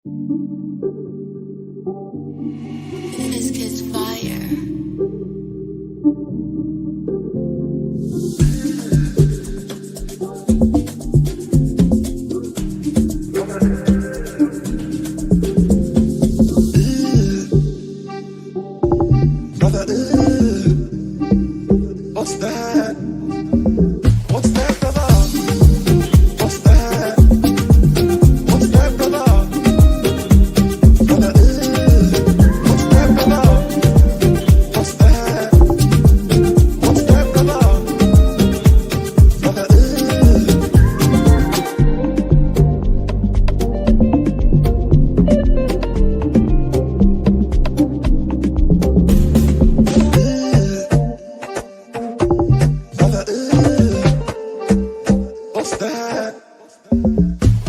This kid's fire. What's that? What's that, brother? What's that? What's that, brother? Brother, what's that, brother? What's that? What's that, brother? Brother, What's that?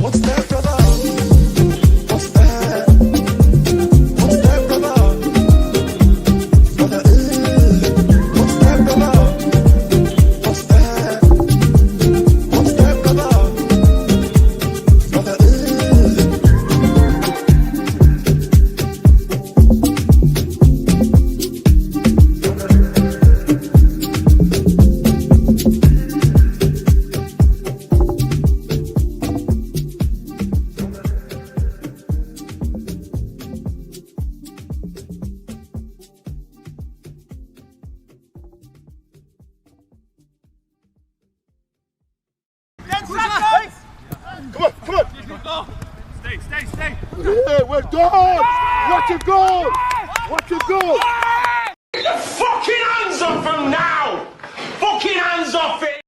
What's that, brother? What's that? What's that, brother? Brother, what's that, brother? What's that? What's that, brother? Brother, Stay. Yeah, we're gone! What a goal! What a goal! Get the fucking hands off him now! Fucking hands off it!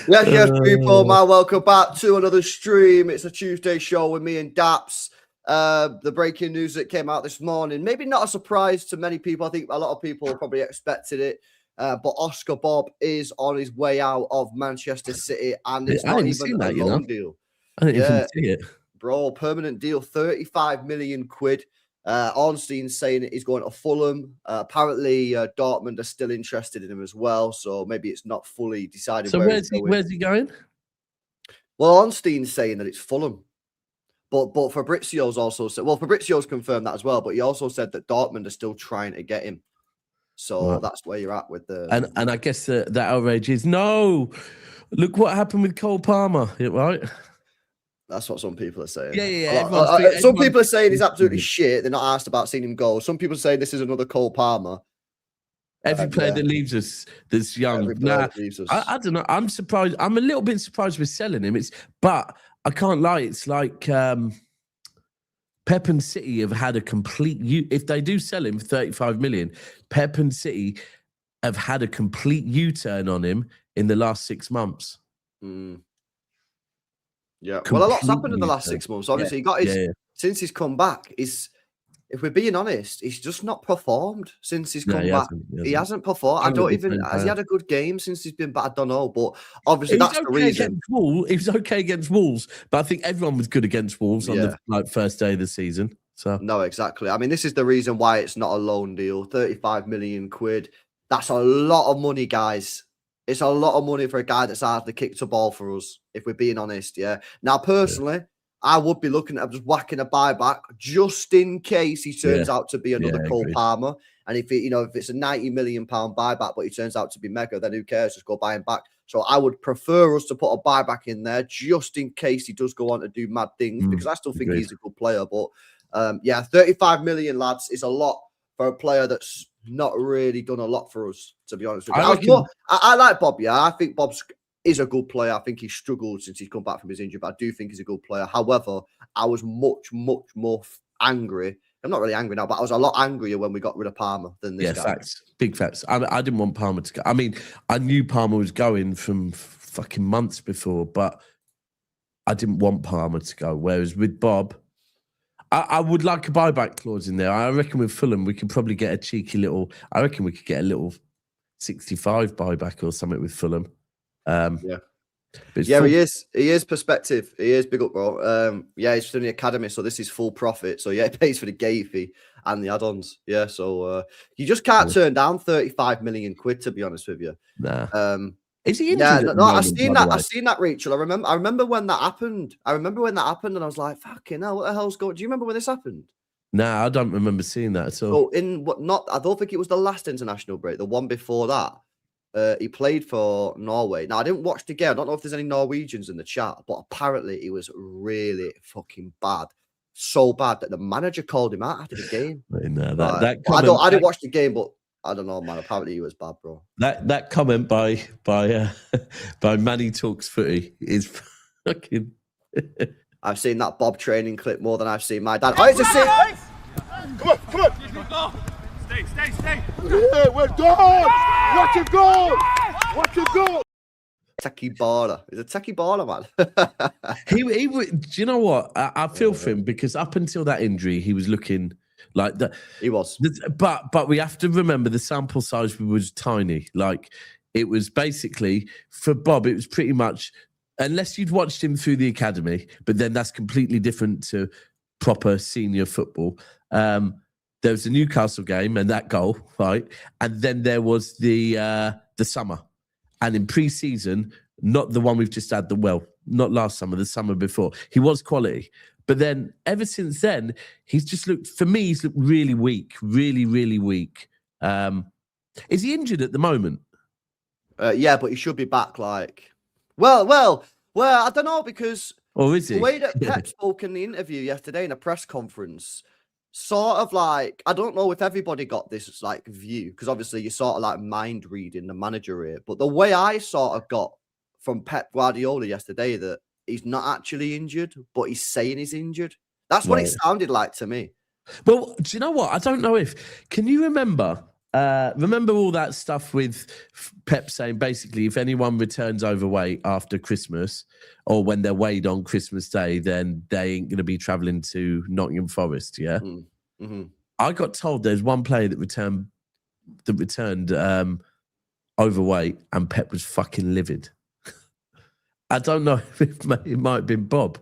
Yes, people, man. Welcome back to another stream. It's a Tuesday show with me and Daps. The breaking news that came out this morning, maybe not a surprise to many people. I think a lot of people probably expected it. But Oscar Bobb is on his way out of Manchester City, and it's not even a loan deal. I didn't even see it. Bro, permanent deal, 35 million quid. Ornstein's saying he's going to Fulham. Apparently, Dortmund are still interested in him as well, so maybe it's not fully decided. So where's he going? Well, Ornstein's saying that it's Fulham. But Fabrizio's also said, well, Fabrizio's confirmed that as well, but he also said that Dortmund are still trying to get him. So Right. That's where you're at with the... And I guess the outrage is, no, look what happened with Cole Palmer, right? That's what some people are saying. Yeah. Some people are saying he's absolutely shit. They're not asked about seeing him go. Some people say this is another Cole Palmer. Every player that leaves us that's young. That leaves us. I don't know. I'm surprised. I'm a little bit surprised with selling him. But I can't lie. It's like Pep and City have had a complete... If they do sell him for 35 million, Pep and City have had a complete U-turn on him in the last 6 months. Yeah. Well, a lot's happened in the last 6 months. Obviously, he got his... Since he's come back, if we're being honest, he's just not performed since he's come back. He hasn't performed. I don't even... Has he had a good game since he's been back? I don't know. But obviously, that's the reason. He was okay against Wolves, but I think everyone was good against Wolves on the first day of the season. So no, exactly. I mean, this is the reason why it's not a loan deal. 35 million quid. That's a lot of money, guys. It's a lot of money for a guy that's hardly kicked a ball for us, if we're being honest, yeah. Now, personally, I would be looking at just whacking a buyback just in case he turns out to be another Cole Palmer. And if it's a 90 million pound buyback, but he turns out to be mega, then who cares? Just go buy him back. So I would prefer us to put a buyback in there just in case he does go on to do mad things, because I still think he's a good player. But 35 million, lads, is a lot for a player that's not really done a lot for us, to be honest with you. I like Bobb, yeah. I think Bobb is a good player. I think he's struggled since he's come back from his injury, but I do think he's a good player. However, I was much more angry. I'm not really angry now, but I was a lot angrier when we got rid of Palmer than this guy. Facts. Big facts. I didn't want Palmer to go. I mean, I knew Palmer was going from fucking months before, but I didn't want Palmer to go. Whereas with Bobb, I would like a buyback clause in there. I reckon with Fulham, we could probably get a cheeky little... I reckon we could get a little 65 buyback or something with Fulham. He is perspective. He is big up, bro. He's from the academy, so this is full profit. So it pays for the gate fee and the add-ons. So you just can't turn down 35 million quid, to be honest with you. Nah. Is he injured? Yeah, at no, the no, moment, by the way? I've seen that, Rachel. I remember when that happened. And I was like, fucking hell, what the hell's going? Do you remember when this happened? Nah, I don't remember seeing that at all. So I don't think it was the last international break, the one before that. He played for Norway. Now I didn't watch the game. I don't know if there's any Norwegians in the chat, but apparently he was really fucking bad. So bad that the manager called him out after the game. No, I didn't watch the game, but I don't know, man. Apparently he was bad, bro. That comment by by Manny Talks Footy is fucking. I've seen that Bobb training clip more than I've seen my dad. Oh, it's a sit. Come on. Stay. Yeah, we're done. Watch it go. Watch it go. Techie baller. He's a techie baller, man. He do you know what? I feel for him because up until that injury, he was looking like that. He was. But we have to remember the sample size was tiny. Like it was basically for Bobb, it was pretty much unless you'd watched him through the academy, but then that's completely different to proper senior football. There was the Newcastle game and that goal, right? And then there was the summer. And in pre-season, not the one we've just had, not last summer, the summer before. He was quality. But then ever since then, he's looked really weak, really, really weak. Is he injured at the moment? Yeah, but he should be back well, I don't know, because Or is he? the way that Pep spoke in the interview yesterday in a press conference, sort of like, I don't know if everybody got this like view, because obviously you sort of like mind reading the manager here, but the way I sort of got from Pep Guardiola yesterday that he's not actually injured, but he's saying he's injured. That's what it sounded like to me. Well, do you know what? I don't know can you remember all that stuff with Pep saying basically if anyone returns overweight after Christmas or when they're weighed on Christmas Day, then they ain't going to be travelling to Nottingham Forest, yeah? Mm-hmm. I got told there's one player that returned overweight and Pep was fucking livid. I don't know if it might have been Bobb.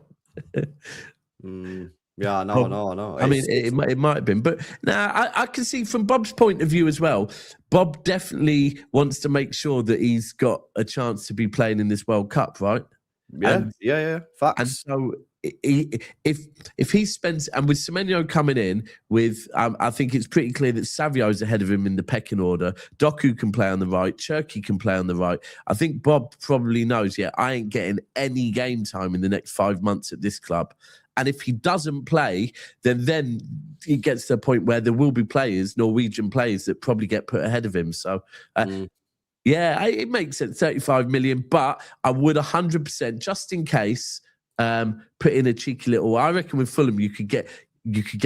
Yeah, no. I mean, it might have been, but now I can see from Bobb's point of view as well. Bobb definitely wants to make sure that he's got a chance to be playing in this World Cup, right? Yeah. Facts. And so if he spends, and with Semenyo coming in with, I think it's pretty clear that Savio's ahead of him in the pecking order. Doku can play on the right. Cherki can play on the right. I think Bobb probably knows, I ain't getting any game time in the next 5 months at this club. And if he doesn't play, then he gets to a point where there will be Norwegian players that probably get put ahead of him. So, yeah, it makes sense, 35 million. But I would 100%, just in case, put in a cheeky little. I reckon with Fulham, you could get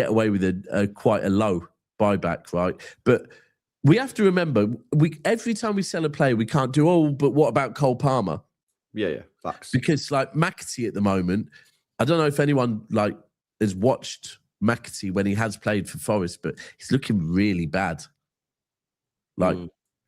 away with a quite a low buyback, right? But we have to remember, every time we sell a player, we can't do, but what about Cole Palmer? Yeah, facts. Because like McAtee at the moment, I don't know if anyone has watched McAtee when he has played for Forest, but he's looking really bad.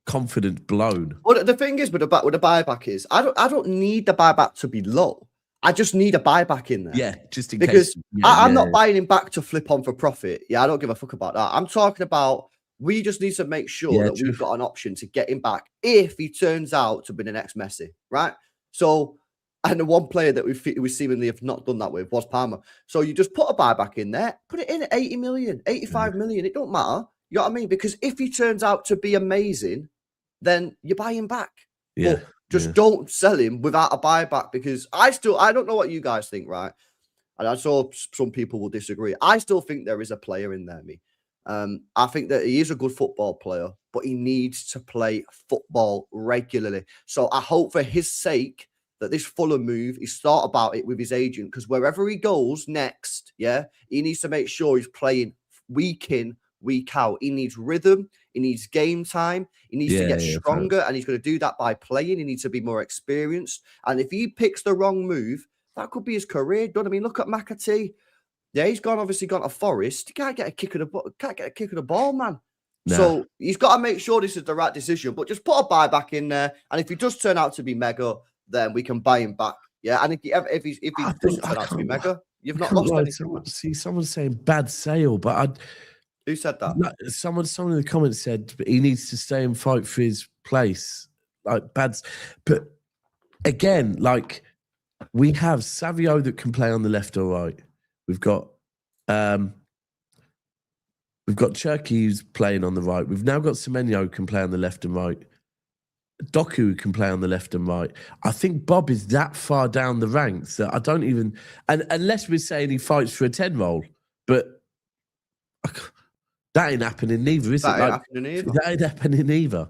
Confidence blown. Well, the thing is with the buyback is I don't need the buyback to be low. I just need a buyback in there. Yeah, just in case. Because I'm not buying him back to flip on for profit. Yeah, I don't give a fuck about that. I'm talking about we just need to make sure that we've got an option to get him back if he turns out to be the next Messi, right? So, and the one player that we seemingly have not done that with was Palmer. So you just put a buyback in there, put it in at 80 million, 85 million. It don't matter. You know what I mean? Because if he turns out to be amazing, then you buy him back. Yeah. But just don't sell him without a buyback, because I don't know what you guys think, right? And I saw some people will disagree. I still think there is a player in there, me. I think that he is a good football player, but he needs to play football regularly. So I hope for his sake that this Fulham move, he's thought about it with his agent, because wherever he goes next, he needs to make sure he's playing week in, week out. He needs rhythm. He needs game time. He needs to get stronger, and he's going to do that by playing. He needs to be more experienced. And if he picks the wrong move, that could be his career. Don't I mean? Look at McAtee. Yeah, he's obviously gone to Forest. He can't get a kick of the ball, man. Nah. So he's got to make sure this is the right decision. But just put a buyback in there, and if he does turn out to be mega, then we can buy him back. Yeah, and if he doesn't turn out to be mega, you've not lost anything. See, someone's saying bad sale, but who said that? Someone in the comments said he needs to stay and fight for his place. like bad. But again, like we have Savio that can play on the left or right. We've got Cherky who's playing on the right. We've now got Semenyo who can play on the left and right. Doku who can play on the left and right. I think Bobb is that far down the ranks that I don't even, and unless we're saying he fights for a 10 role, but that ain't happening neither, is it? That ain't happening either. That ain't happening either.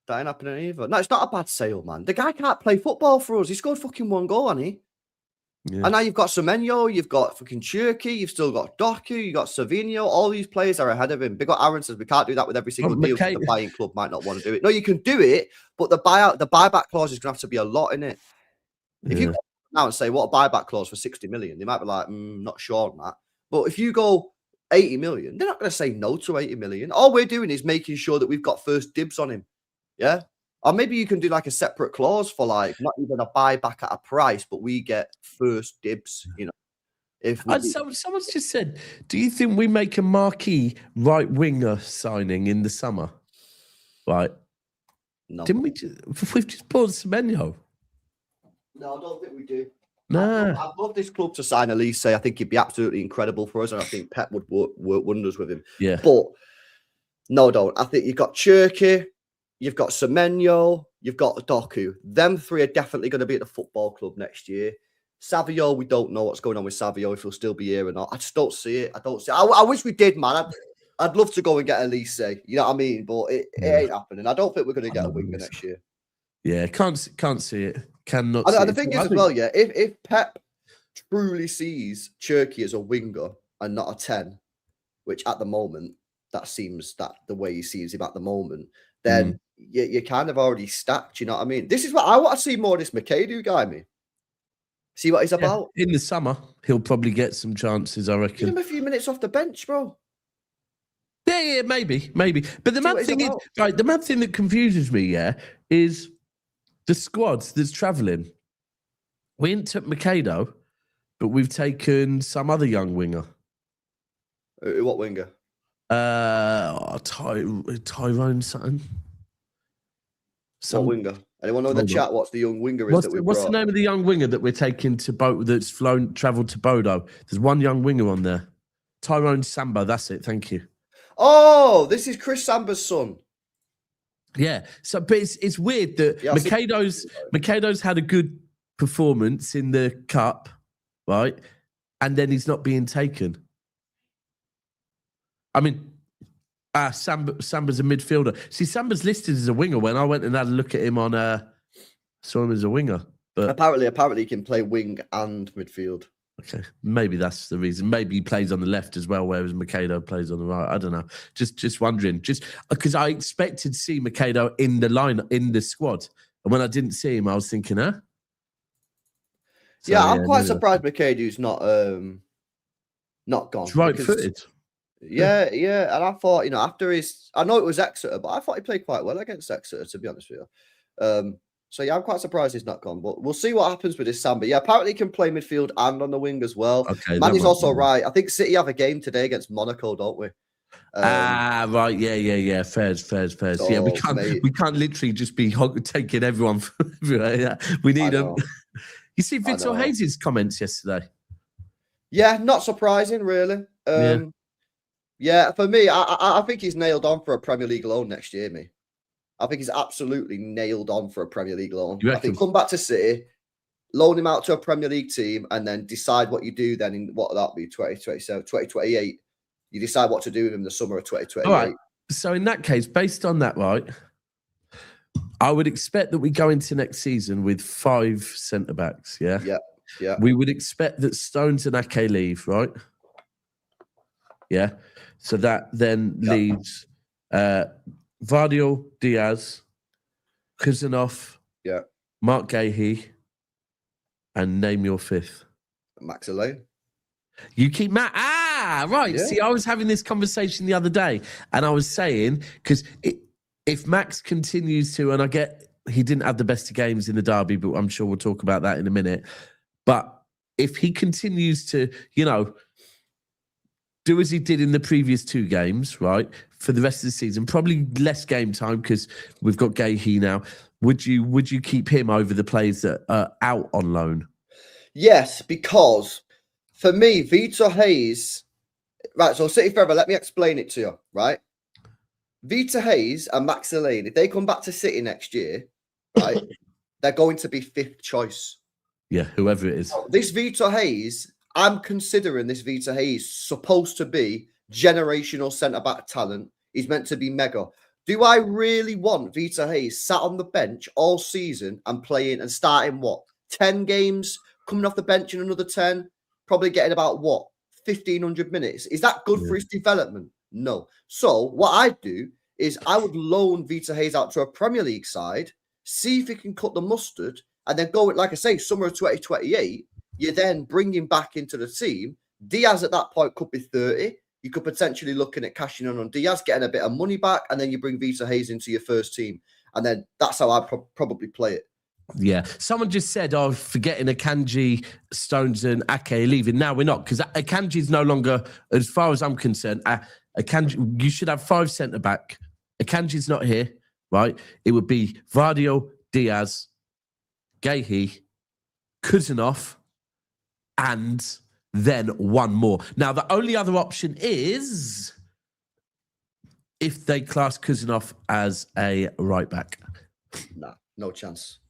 That ain't happening either. No, it's not a bad sale, man. The guy can't play football for us. He scored fucking 1 goal, hasn't he? Yeah. And now you've got Semenyo, you've got fucking Cherky, you've still got Doku, you've got Savinho. All these players are ahead of him. Big Aaron says we can't do that with every single deal because the buying club might not want to do it. No, you can do it, but the buyback clause is going to have to be a lot in it. If you go now and say, what a buyback clause for 60 million, they might be like, not sure on that. But if you go 80 million, they're not going to say no to 80 million. All we're doing is making sure that we've got first dibs on him. Yeah. Or maybe you can do like a separate clause for like not even a buyback at a price, but we get first dibs, you know. If someone's just said, do you think we make a marquee right winger signing in the summer? Right. No. Didn't we we've just bought Semenyo? No, I don't think we do. Nah. I'd love this club to sign Elise. I think he'd be absolutely incredible for us, and I think Pep would work wonders with him. Yeah. But no, don't. I think you've got Cherky, you've got Semenyo, you've got Doku. Them three are definitely going to be at the football club next year. Savio, we don't know what's going on with Savio, if he'll still be here or not. I just don't see it. I wish we did, man. I'd love to go and get Elise. You know what I mean? But it ain't happening. I don't think we're going to get a winger next year. Yeah, can't see it. Cannot see and it. the thing is as well, yeah, if Pep truly sees Cherky as a winger and not a 10, which at the moment, that seems that the way he sees him at the moment, then you're kind of already stacked, you know what I mean? This is what I want to see more of this McAdoo guy, me. See what he's about. In the summer, he'll probably get some chances, I reckon. Give him a few minutes off the bench, bro. Yeah, maybe. But the mad thing is, right, the mad thing that confuses me, is the squad that's travelling. We ain't took Mikado, but we've taken some other young winger. What winger? Tyrone something. What winger? Anyone know in the chat what's the young winger is that we brought? What's the name of the young winger that we're taking to that's travelled to Bodo? There's one young winger on there. Tyrone Samba, that's it. Thank you. Oh, this is Chris Samba's son. Yeah. So, but it's weird that Mikado's had a good performance in the cup, right? And then he's not being taken. I mean, Samba's a midfielder. See, Samba's listed as a winger. When I went and had a look at him on, saw him as a winger. But apparently he can play wing and midfield. Okay, maybe that's the reason. Maybe he plays on the left as well, whereas Mikado plays on the right. I don't know. Just wondering. Just because I expected to see Mikado in the squad, and when I didn't see him, I was thinking, huh? So, yeah, I'm quite surprised Mikado's not gone. He's right-footed. Yeah, and I thought, after I know it was Exeter, but I thought he played quite well against Exeter, to be honest with you. So yeah, I'm quite surprised he's not gone, but we'll see what happens with this Samba. Yeah, apparently he can play midfield and on the wing as well. Okay, Manny's also right. I think City have a game today against Monaco, don't we? Right, yeah. Fairs. So, yeah, we can't literally just be taking everyone from everywhere. Yeah. We need them. You see Victor Hayes' comments yesterday? Yeah, not surprising, really. Yeah, for me, I think he's nailed on for a Premier League loan next year, me. I think he's absolutely nailed on for a Premier League loan. I think come back to City, loan him out to a Premier League team, and then decide what you do then in what that'll be 2027, 2028. You decide what to do with him the summer of 2028. All right. So in that case, based on that, right, I would expect that we go into next season with 5 centre-backs, yeah? Yeah. We would expect that Stones and Ake leave, right? Yeah. So that then leaves Vardiel, Diaz, Kuzanov, Marc Guehi, and name your 5th. Max Elaine. You keep Matt. Right. Yeah. See, I was having this conversation the other day, and I was saying, because if Max continues to, and I get he didn't have the best of games in the derby, but I'm sure we'll talk about that in a minute. But if he continues to, do as he did in the previous 2 games, right? For the rest of the season, probably less game time because we've got Guehi now. Would you keep him over the players that are out on loan? Yes, because for me, Vita Hayes. Right, so City Forever, let me explain it to you, right? Vita Hayes and Max Elaine, if they come back to City next year, right, they're going to be 5th choice. Yeah, whoever it is. This Vita Hayes, I'm considering this Vita Hayes supposed to be generational centre-back talent. He's meant to be mega. Do I really want Vita Hayes sat on the bench all season and playing and starting what? 10 games, coming off the bench in another 10, probably getting about what? 1,500 minutes. Is that good for his development? No. So what I'd do is I would loan Vita Hayes out to a Premier League side, see if he can cut the mustard, and then go, like I say, summer of 2028, you then bring him back into the team. Diaz at that point could be 30. You could potentially looking at cashing in on Diaz, getting a bit of money back, and then you bring Vita Hayes into your first team. And then that's how I'd probably play it. Yeah. Someone just said, forgetting Akanji, Stones and Ake leaving. Now we're not, because Akanji is no longer, as far as I'm concerned, Akanji, you should have 5 centre-back. Akanji's not here, right? It would be Vardio, Diaz, Guehi, Kuzanov, and then one more. Now, the only other option is if they class Kuzanov as a right-back. Nah, no chance.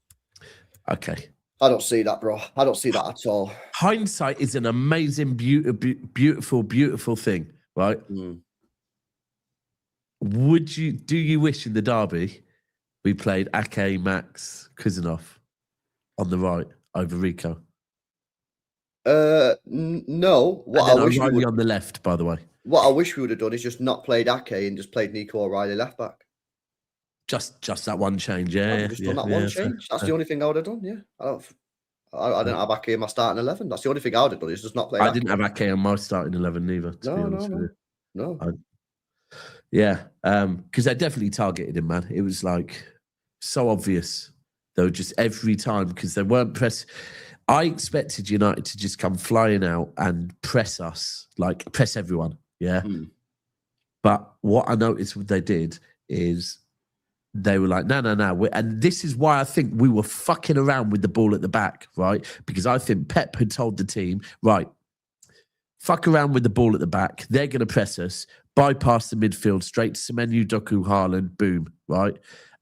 Okay. I don't see that, bro. I don't see that at all. Hindsight is an amazing, beautiful thing, right? Mm. Do you wish in the derby we played Ake, Max, Kuzanov on the right over Rico? No. What I wish O'Reilly on the left, by the way. What I wish we would have done is just not played Ake and just played Nico O'Reilly left back. Just that one change, yeah. Just done that one change. That's the only thing I would have done. Yeah, I didn't have Ake in my starting 11. That's the only thing I would have done is just not play. I didn't have Ake on my starting 11 neither. No. Yeah, because they definitely targeted him, man. It was like so obvious. They were just every time because they weren't press. I expected United to just come flying out and press us, like press everyone. Yeah. Mm. But what I noticed what they did is they were like, no. And this is why I think we were fucking around with the ball at the back, right? Because I think Pep had told the team, right, fuck around with the ball at the back. They're going to press us, bypass the midfield, straight to Semenyo, Doku, Haaland, boom, right?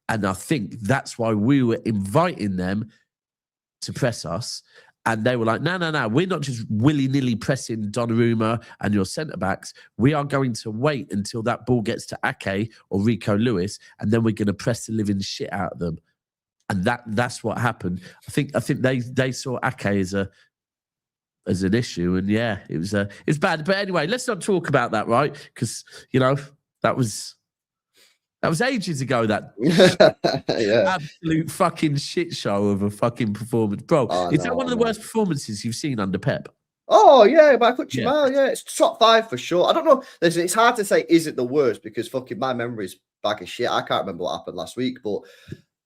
And I think that's why we were inviting them to press us. And they were like, no. We're not just willy-nilly pressing Donnarumma and your centre-backs. We are going to wait until that ball gets to Ake or Rico Lewis, and then we're going to press the living shit out of them. And that's what happened. I think they saw Ake as an issue, and yeah, it was bad. But anyway, let's not talk about that, right? Because that was ages ago. That Yeah. absolute fucking shit show of a fucking performance, bro. Is that one of the worst performances you've seen under Pep? Oh yeah, by Kuchimao, yeah, it's top 5 for sure. I don't know. It's hard to say is it the worst because fucking my memory's bag of shit. I can't remember what happened last week, but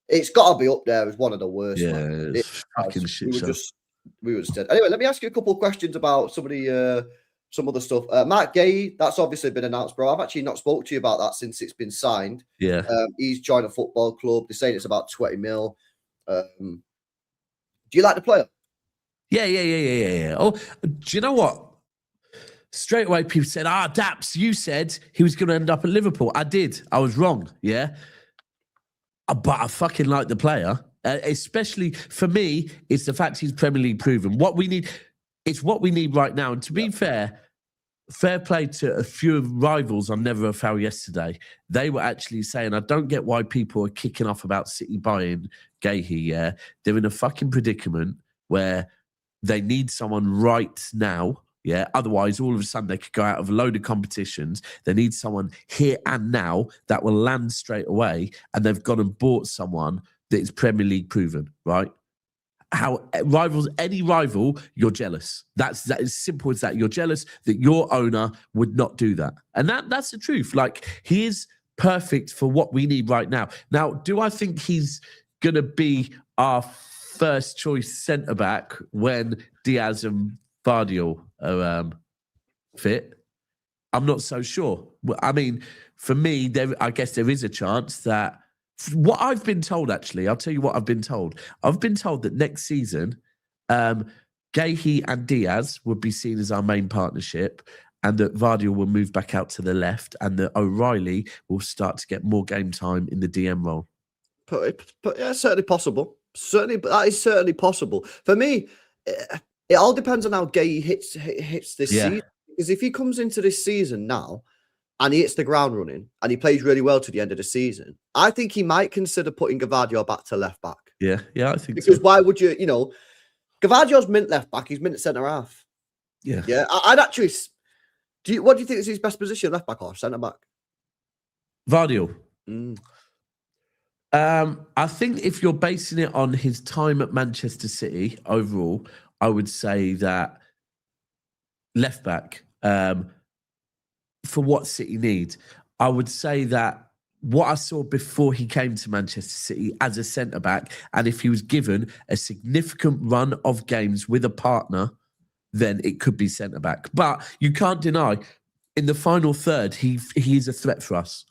it's got to be up there as one of the worst. Yeah, it's fucking shit show. We were just dead. Anyway, let me ask you a couple of questions about some other stuff. Marc Guehi, that's obviously been announced, bro. I've actually not spoke to you about that since it's been signed. Yeah. He's joined a football club. They're saying it's about 20 mil. Do you like the player? Yeah. Oh, do you know what? Straight away, people said, Daps, you said he was going to end up at Liverpool. I did. I was wrong, yeah? But I fucking like the player. Especially for me, it's the fact he's Premier League proven. It's what we need right now. And to be fair play to a few rivals on Never a Foul yesterday. They were actually saying, I don't get why people are kicking off about City buying Guehi, yeah? They're in a fucking predicament where they need someone right now, yeah? Otherwise, all of a sudden, they could go out of a load of competitions. They need someone here and now that will land straight away, and they've gone and bought someone that is Premier League proven, right? Any rival, you're jealous. That is simple as that. You're jealous that your owner would not do that. And that's the truth. Like, he is perfect for what we need right now. Now, do I think he's going to be our first choice centre-back when Diaz and Vardio are fit? I'm not so sure. I mean, for me, I guess there is a chance that what I've been told, actually, I'll tell you what I've been told. I've been told that next season, Guehi and Diaz would be seen as our main partnership, and that Vardy will move back out to the left, and that O'Reilly will start to get more game time in the DM role. But yeah, certainly possible. Certainly, but that is certainly possible. For me, it all depends on how Guehi hits this season. Because if he comes into this season now and he hits the ground running and he plays really well to the end of the season, I think he might consider putting Gvardiol back to left back. Yeah, I think because so. why would you? Gvardiol's mint left back. He's mint centre half. Yeah. I'd actually. What do you think is his best position, left back or centre back? Vardiol. I think if you're basing it on his time at Manchester City overall, I would say that left back, for what City need, I would say that what I saw before he came to Manchester City as a centre back, and if he was given a significant run of games with a partner, then it could be centre back. But you can't deny, in the final third, he is a threat for us.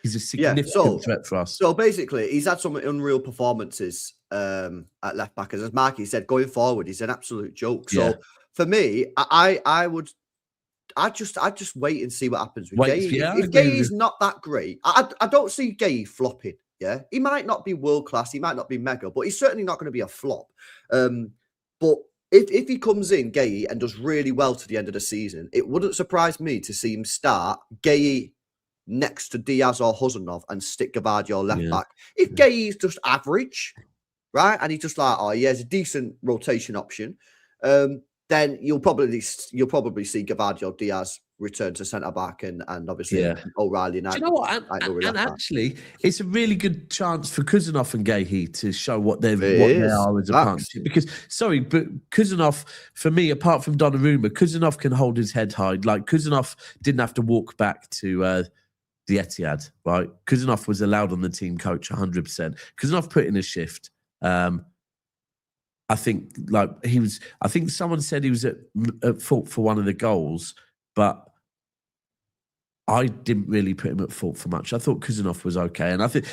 He's a significant threat for us. So basically, he's had some unreal performances at left back. As Marky said, going forward, he's an absolute joke. So for me, I'd just wait and see what happens with Guehi. If Guehi's not that great, I don't see Guehi flopping. Yeah, he might not be world class, he might not be mega, but he's certainly not going to be a flop. But if he comes in, Guehi, and does really well to the end of the season, it wouldn't surprise me to see him start Guehi next to Diaz or Huzanov and stick Gvardiol left back. If Guehi's just average, right, and he's just like, he has a decent rotation option, then you'll probably see Gvardiol, Diaz return to centre back, and obviously O'Reilly. Do you know what? And actually, it's a really good chance for Kuzanov and Guehi to show what they are as a partnership. Because but Kuzanov, for me, apart from Donnarumma, Kuzanov can hold his head high. Like Kuzanov didn't have to walk back to the Etihad, right? Kuzanov was allowed on the team coach 100%. Kuzanov put in a shift. I think someone said he was at fault for one of the goals, but I didn't really put him at fault for much. I thought Kuzanov was okay, and I think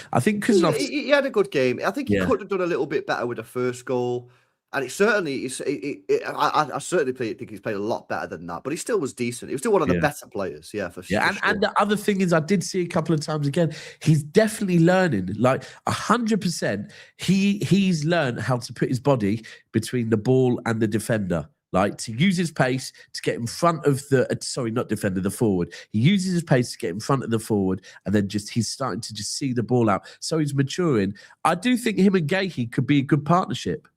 Kuzanov he had a good game. I think he could have done a little bit better with the first goal, and I certainly think he's played a lot better than that. But he still was decent. He was still one of the better players. For sure. And the other thing is, I did see a couple of times again, he's definitely learning, like 100%. He's learned how to put his body between the ball and the defender. Like to use his pace to get in front of the forward. He uses his pace to get in front of the forward, and then he's starting to just see the ball out. So he's maturing. I do think him and Guehi could be a good partnership.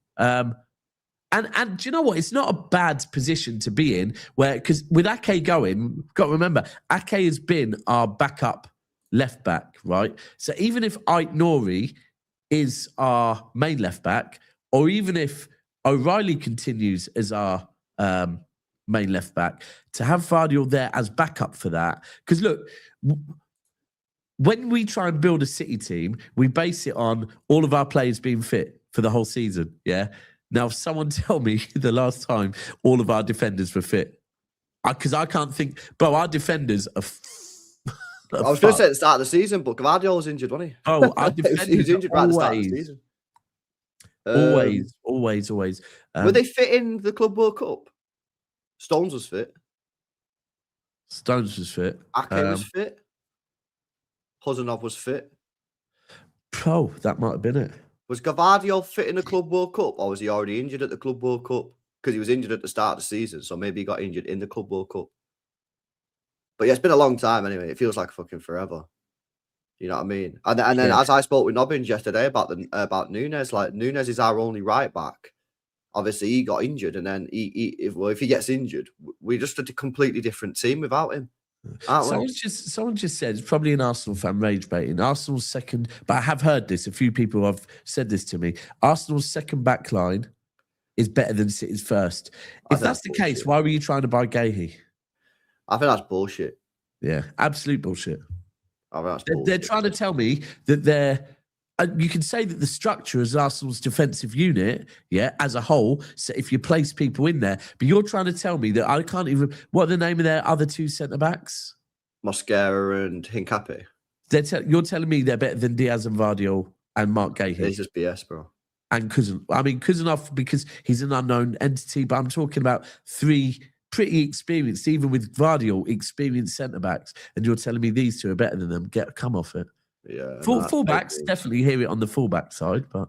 And do you know what? It's not a bad position to be in, because with Ake going, you've got to remember, Ake has been our backup left back, right? So even if Ait Nouri is our main left back, or even if O'Reilly continues as our main left back, to have Vardiol there as backup for that. Because look, when we try and build a City team, we base it on all of our players being fit for the whole season. Yeah. Now, someone tell me the last time all of our defenders were fit. Because I can't think, bro, our defenders are. I was going to say at the start of the season, but Gvardiol was injured, wasn't he? Oh, our defenders he was injured right at the start of the season. Always. Were they fit in the Club World Cup? Stones was fit. Ake was fit. Huzanov was fit. Oh, that might have been it. Was Gvardiol fit in the Club World Cup, or was he already injured at the Club World Cup? Because he was injured at the start of the season, so maybe he got injured in the Club World Cup. But yeah, it's been a long time anyway. It feels like fucking forever. You know what I mean? And then as I spoke with Nobbins yesterday about Nunes, like Nunes is our only right back. Obviously, he got injured, and then if he gets injured, we're just a completely different team without him. Someone just said, it's probably an Arsenal fan rage baiting. Arsenal's second, but I have heard this. A few people have said this to me. Arsenal's second back line is better than City's first. If that's the case, why were you trying to buy Guehi? I think that's bullshit. Yeah, absolute bullshit. I think that's bullshit. They're trying to tell me that they're you can say that the structure is Arsenal's defensive unit, yeah, as a whole. So if you place people in there, but you're trying to tell me that I can't even. What are the name of their other two centre backs? Mosquera and Hincapié. You're telling me they're better than Diaz and Vardiol and Marc Guehi. It's just BS, bro. And Kuzanov, because he's an unknown entity, but I'm talking about three pretty experienced, even with Vardiol, experienced centre backs, and you're telling me these two are better than them. Come off it. Yeah, Fullbacks, definitely hear it on the fullback side, but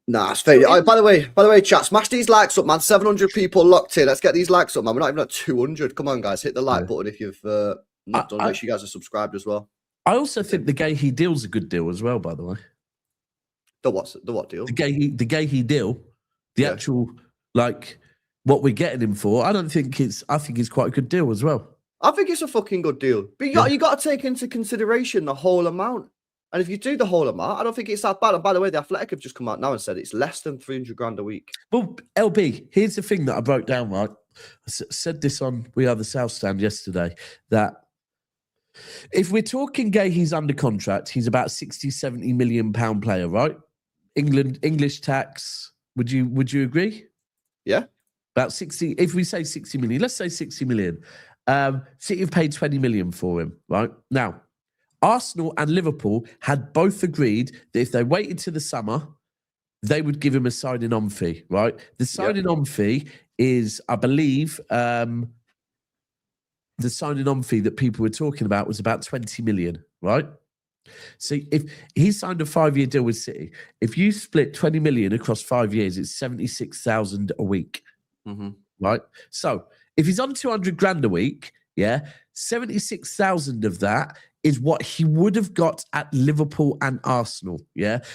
nah, it's fake. By the way, chat, smash these likes up, man. 700 people locked in. Let's get these likes up, man. We're not even at 200. Come on, guys, hit the like button if you've not done. Make sure you guys are subscribed as well. I also think the Guehi deal's a good deal as well. By the way, the what deal? The Guehi deal, actual like what we're getting him for. I think it's quite a good deal as well. I think it's a fucking good deal, but you got to take into consideration the whole amount. And if you do the whole amount, I don't think it's that bad. And by the way, the Athletic have just come out now and said it's less than 300 grand a week. Well, LB, here's the thing that I broke down, right? I said this on We Are the South Stand yesterday, that if we're talking Guehi's under contract, he's about 60, 70 million pound player, right? English tax. Would you agree? Yeah. About 60, if we say 60 million, let's say 60 million. City have paid 20 million for him, right? Now, Arsenal and Liverpool had both agreed that if they waited to the summer, they would give him a signing-on fee, right? The signing-on fee is, I believe, the signing-on fee that people were talking about was about 20 million, right? So if he signed a 5-year deal with City, if you split 20 million across 5 years, it's 76,000 a week, right? So if he's on 200 grand a week, 76,000 of that is what he would have got at Liverpool and Arsenal,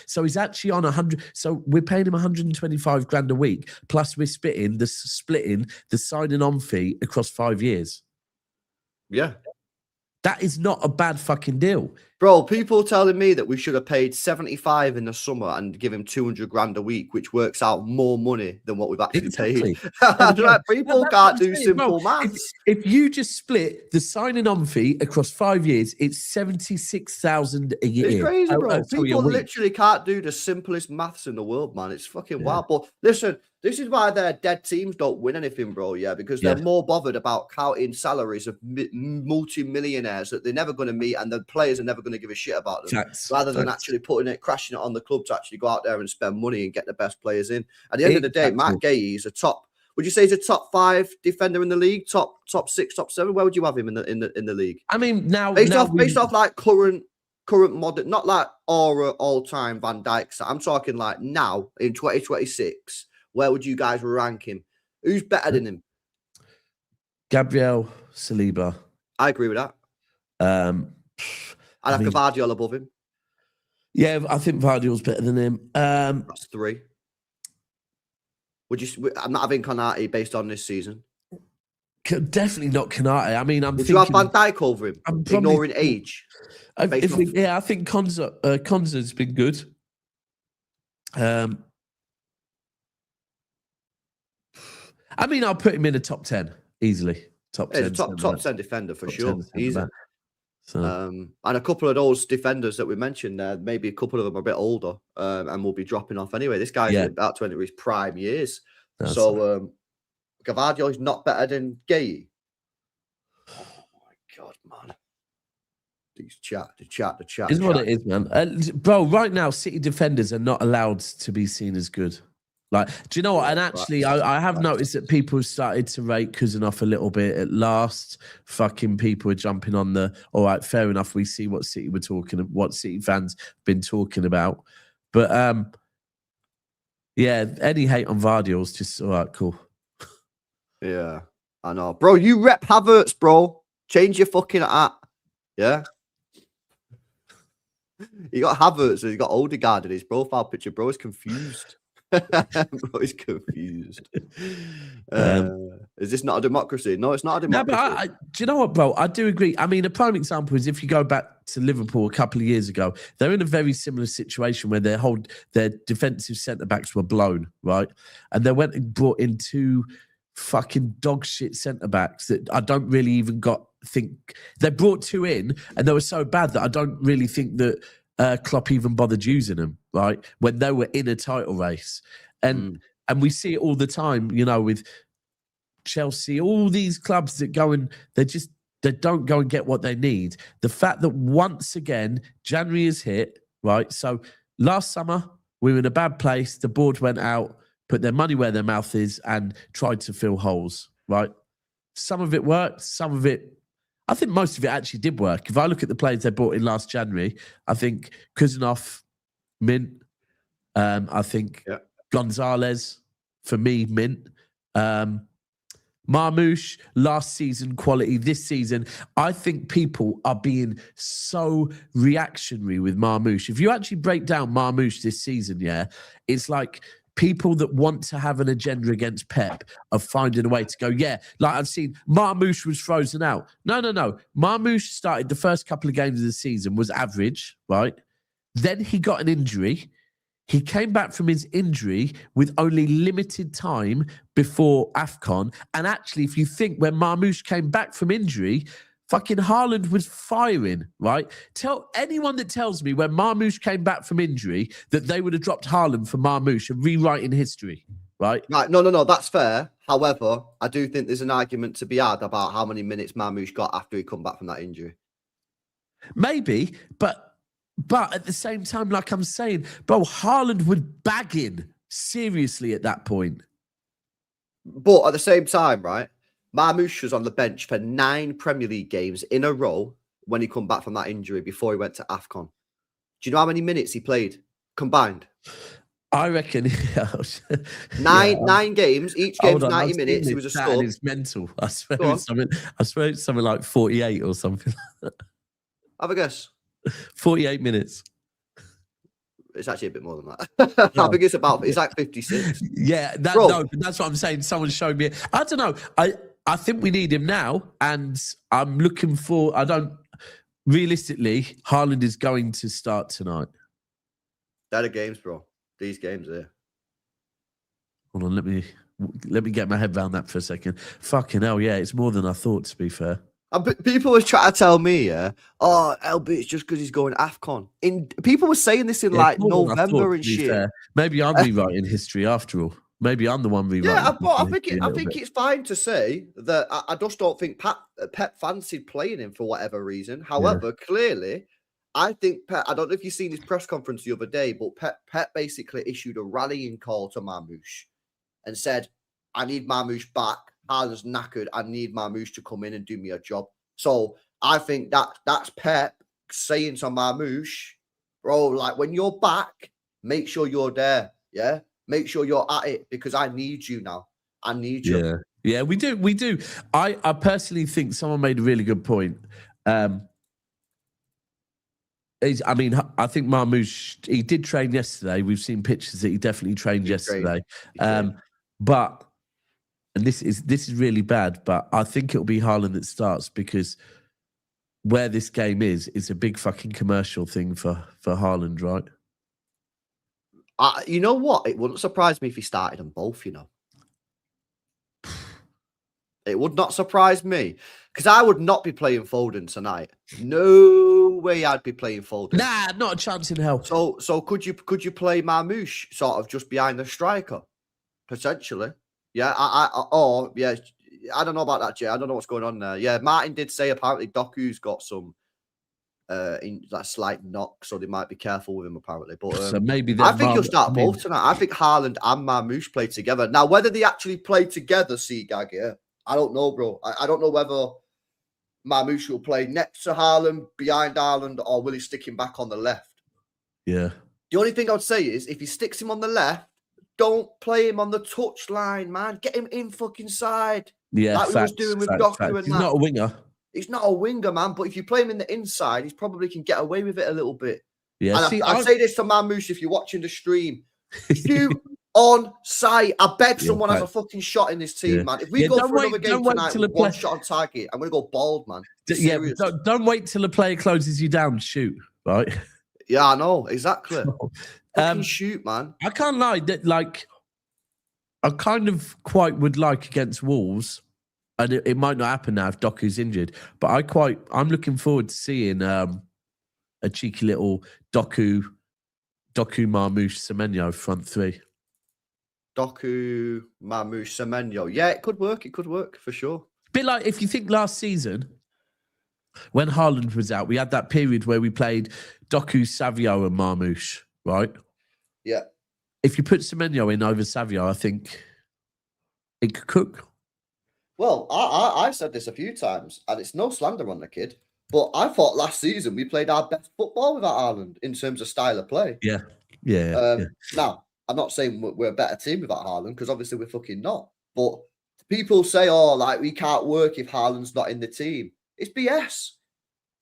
So he's actually on 100. So we're paying him 125 grand a week, plus we're splitting the signing on fee across 5 years. Yeah. That is not a bad fucking deal. Bro, people telling me that we should have paid 75 in the summer and give him 200 grand a week, which works out more money than what we've actually paid. Like, people can't do simple math. If you just split the signing on fee across 5 years, it's 76,000 a year. It's crazy, bro. People literally can't do the simplest maths in the world, man. It's fucking wild. But listen, this is why their dead teams don't win anything, bro. Yeah, because they're more bothered about counting salaries of multi-millionaires that they're never going to meet, and the players are never going to give a shit about them, rather than actually crashing it on the club to actually go out there and spend money and get the best players in. At the end of the day, Marc Guehi is a top. Would you say he's a top 5 defender in the league? Top 6, top 7? Where would you have him in the league? I mean, based off like current modern, not like aura all-time Van Dijk. I'm talking like now in 2026. Where would you guys rank him? Who's better than him? Gabriel Saliba. I agree with that. I'd have Guardiola above him. Yeah, I think Vardiol's better than him. That's 3. I'm not having Konate based on this season. Definitely not Konate. I mean, Would you have Van Dijk over him? Ignoring age. I think Konza's been good. I mean, I'll put him in a top 10 easily. Top 10. Top 10 defender for sure. Easy. So. And a couple of those defenders that we mentioned there, maybe a couple of them are a bit older and will be dropping off anyway. This guy's about to enter his prime years. Guardiola is not better than Guehi. Oh my God, man. The chat. Is what it is, man. Bro, right now, City defenders are not allowed to be seen as good. Like, do you know what? And actually, I have noticed that people have started to rate Kuzanov a little bit. At last, fucking people are jumping on the. All right, fair enough. We see what City what City fans have been talking about. But any hate on Vardiol's just all right, cool. Yeah, I know, bro. You rep Havertz, bro. Change your fucking hat. Yeah. You got Havertz and you got Odegaard in his profile picture, bro. He's confused. Bro, he's confused. Is this not a democracy? No, it's not a democracy. No, but do you know what, bro? I do agree. I mean, a prime example is if you go back to Liverpool a couple of years ago, they're in a very similar situation where their defensive centre-backs were blown, right? And they went and brought in 2 fucking dog shit centre-backs that I don't really even think... They brought 2 in and they were so bad that I don't really think that Klopp even bothered using them. right? When they were in a title race. And we see it all the time, you know, with Chelsea, all these clubs that go and they don't go and get what they need. The fact that once again, January is hit, right? So last summer, we were in a bad place. The board went out, put their money where their mouth is and tried to fill holes, right? Some of it worked. Some of it, I think most of it actually did work. If I look at the players they brought in last January, I think Kuznov, mint. I think Gonzalez, for me, mint. Marmoush, last season quality, this season. I think people are being so reactionary with Marmoush. If you actually break down Marmoush this season, it's like people that want to have an agenda against Pep are finding a way to go, like I've seen Marmoush was frozen out. No. Marmoush started the first couple of games of the season, was average, right? Then he got an injury. He came back from his injury with only limited time before AFCON. And actually, if you think when Marmoush came back from injury, fucking Haaland was firing, right? Tell anyone that tells me when Marmoush came back from injury that they would have dropped Haaland for Marmoush and rewriting history, right? Right, no, that's fair. However, I do think there's an argument to be had about how many minutes Marmoush got after he come back from that injury. Maybe, but at the same time, like I'm saying, bro, Haaland was bagging seriously at that point. But at the same time, right, Marmoush was on the bench for 9 Premier League games in a row when he come back from that injury before he went to AFCON. Do you know how many minutes he played combined? I reckon nine games, each game's 90 minutes. He was a stud. stud. It's mental. I swear it's something like 48 or something. Have a guess. 48 minutes. It's actually a bit more than that. I think it's like 56. Yeah, that's what I'm saying. Someone showed me it. I don't know. I think we need him now, and I'm looking for. Realistically, Haaland is going to start tonight. They're the games, bro. These games here. Hold on, let me get my head around that for a second. Fucking hell, yeah, it's more than I thought, to be fair. People were trying to tell me, LB, it's just because he's going AFCON. People were saying this in like November and shit. Fair. Maybe I'm rewriting history after all. Maybe I'm the one rewriting. Yeah, I think it's fine to say that I just don't think Pep fancied playing him for whatever reason. However, clearly, I think Pep. I don't know if you've seen his press conference the other day, but Pep basically issued a rallying call to Marmoush and said, "I need Marmoush back. Haaland's knackered. I need Marmoush to come in and do me a job." So I think that's Pep saying to Marmoush, bro, like when you're back, make sure you're there. Yeah. Make sure you're at it because I need you now. I need you. Yeah, we do. I personally think someone made a really good point. I think Marmoush, he did train yesterday. We've seen pictures that he definitely trained yesterday. But and this is really bad, but I think it'll be Haaland that starts because where this game is a big fucking commercial thing for Haaland, right? You know what? It wouldn't surprise me if he started them both, you know. It would not surprise me because I would not be playing Foden tonight. No way I'd be playing Foden. Nah, not a chance in hell. So could you play Marmoush sort of just behind the striker? Potentially. Yeah, I don't know about that, Jay. I don't know what's going on there. Yeah, Martin did say apparently Doku's got some that slight knock, so they might be careful with him apparently. But so maybe I think he'll start both tonight. I think Haaland and Marmoush play together. Now, whether they actually play together, Seagag, I don't know, bro. I don't know whether Marmoush will play next to Haaland, behind Haaland, or will he stick him back on the left? Yeah. The only thing I would say is if he sticks him on the left, don't play him on the touch line, man. Get him in fucking side. Yeah, like we was doing with Doku and that. He's not a winger. He's not a winger, man. But if you play him in the inside, he probably can get away with it a little bit. Yeah. And I say this to Marmoush if you're watching the stream. Shoot on sight. I beg someone has a fucking shot in this team, man. If we go for another game tonight with one shot on target, I'm going to go bald, man. Don't wait till the player closes you down. Shoot, right? Yeah, I know. Exactly. Shoot, man. I can't lie. That I kind of quite would like against Wolves, and it might not happen now if Doku's injured. But I'm looking forward to seeing a cheeky little Doku Doku, Marmoush, Semenyo, front three. Doku, Marmoush, Semenyo. Yeah, it could work. It could work for sure. Bit like if you think last season, when Haaland was out, we had that period where we played Doku, Savio, and Marmoush, right? Yeah. If you put Semenyo in over Savio, I think it could cook. Well, I said this a few times, and it's no slander on the kid, but I thought last season we played our best football without Haaland in terms of style of play. Yeah. Now, I'm not saying we're a better team without Haaland, because obviously we're fucking not. But people say, oh, like, we can't work if Haaland's not in the team. It's BS.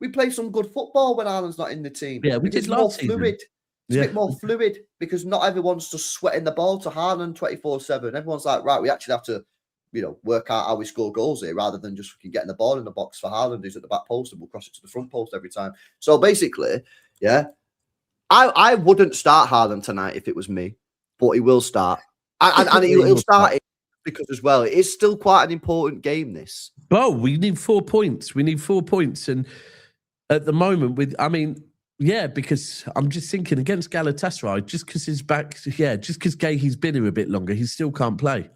We play some good football when Haaland's not in the team. Yeah, we did last season. Fluid. It's a bit more fluid because not everyone's just sweating the ball to Haaland 24/7. Everyone's like, right, we actually have to, work out how we score goals here rather than just fucking getting the ball in the box for Haaland, who's at the back post, and we'll cross it to the front post every time. So basically, yeah, I wouldn't start Haaland tonight if it was me, but he will start. And he'll start it because as well, it is still quite an important game, this. Bro, we need 4 points. We need 4 points. And at the moment, because I'm just thinking against Galatasaray, just because he's back, just because Guehi's been here a bit longer, he still can't play.